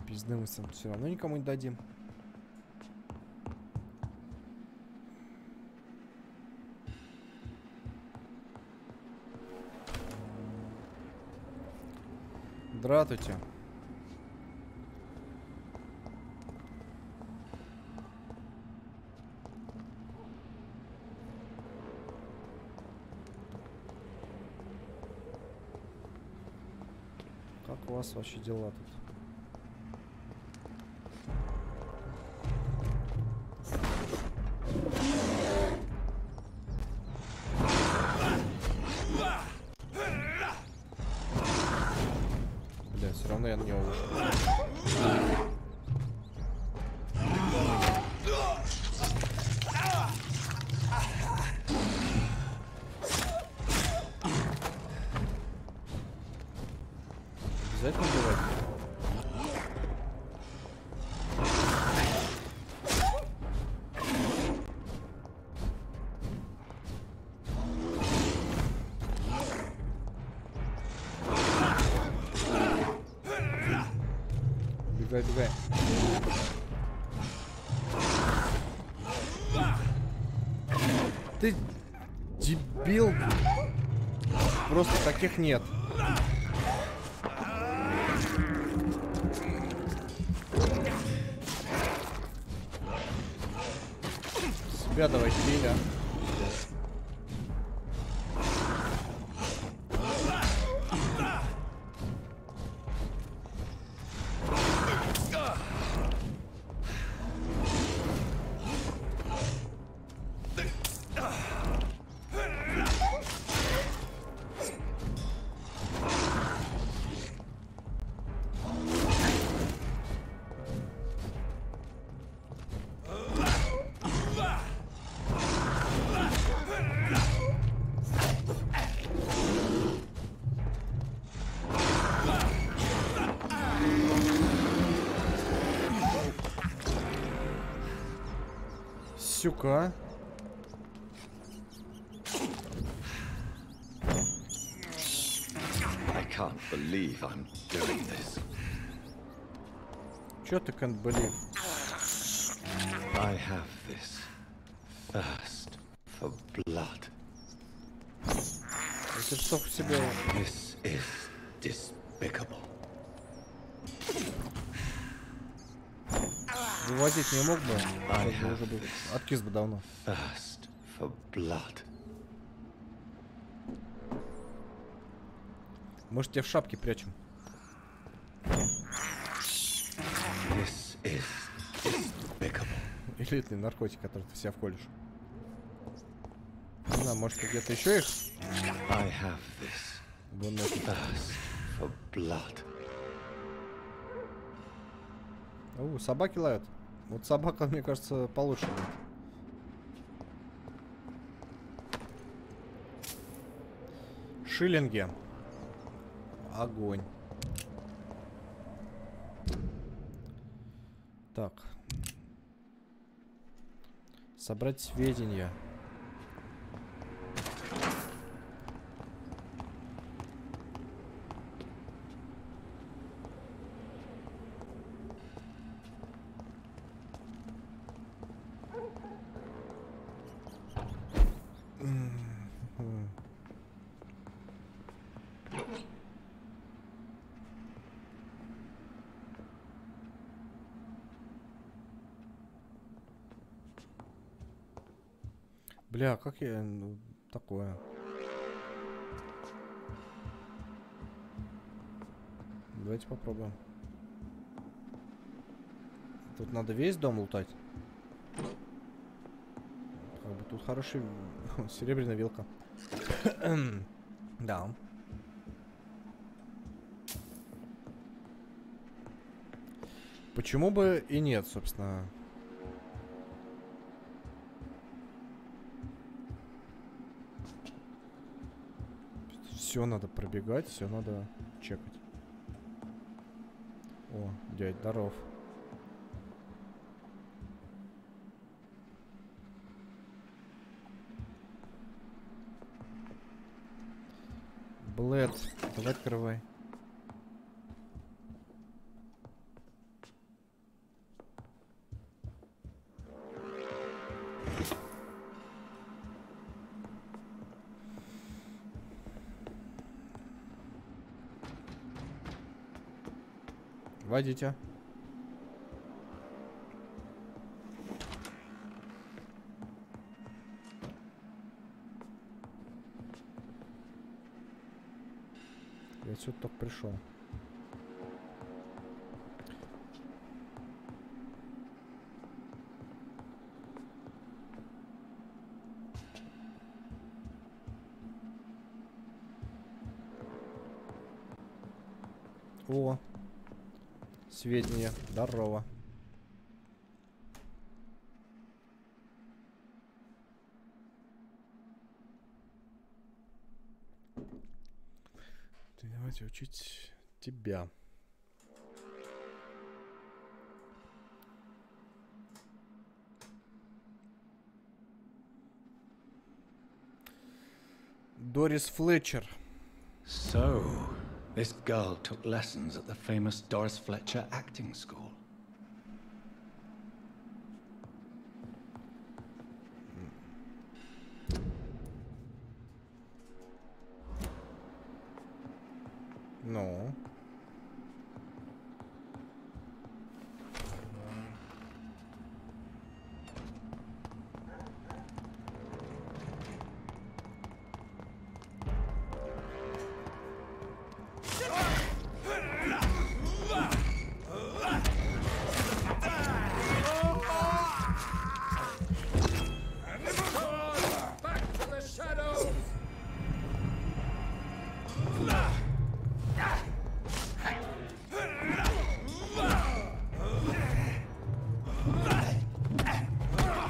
S1: Пизды мы все равно никому не дадим. Здравствуйте. Как у вас вообще дела тут? Бля, все равно я на него вышел. Обязательно убивать? Бегай, бегай. Ты дебил. Просто таких нет. Себя давай, Филя. Сюка.
S12: I can't believe I'm doing this.
S1: Чё ты can't believe?
S12: I have this thirst for blood.
S1: Это что в себе?
S12: This is despicable.
S1: Вывозить не мог бы? Уже бы откис бы давно.
S12: Thirst for blood.
S1: Может, тебя в шапке прячем?
S12: This is despicable.
S1: Элитный наркотик, который ты себя вколешь. Не знаю, может, где-то еще их?
S12: I have this thirst for blood.
S1: О, собаки лают. Вот собака, мне кажется, получше будет. Шиллинги. Огонь. Так. Собрать сведения. Бля, как я... Ну, такое. Давайте попробуем. Тут надо весь дом лутать. Как бы тут хороший... Серебряная вилка. Да. Почему бы и нет, собственно. Все надо пробегать, все надо чекать. О, дядь, здоров. Блэд, давай открывай. Водите. Я сюда только пришел. О, сведения. Здорово. Давайте учить тебя. Дорис Флетчер.
S12: So, this girl took lessons at the famous Doris Fletcher acting school.
S1: Ну.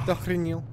S1: Ты охренел.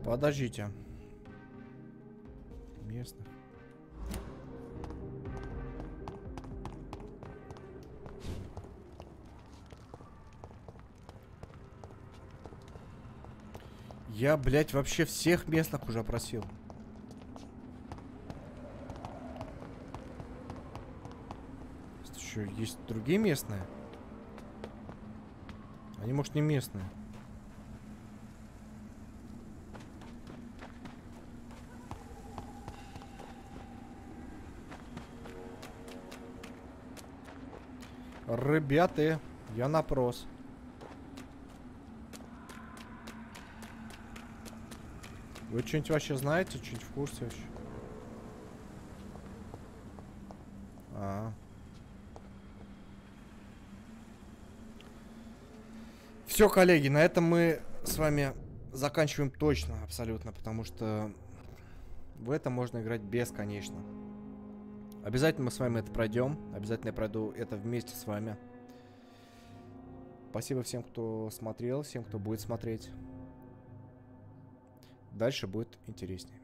S1: Подождите. Местных. Я, блядь, вообще всех местных уже опросил. Еще есть другие местные? Они, может, не местные. Ребята, я напрос. Вы что-нибудь вообще знаете? Что-нибудь в курсе вообще? Все, коллеги, на этом мы с вами заканчиваем точно, абсолютно, потому что в это можно играть бесконечно. Обязательно мы с вами это пройдем. Обязательно я пройду это вместе с вами. Спасибо всем, кто смотрел, всем, кто будет смотреть. Дальше будет интереснее.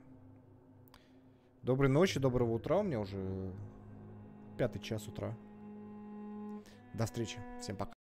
S1: Доброй ночи, доброго утра. У меня уже 5-й час утра. До встречи. Всем пока.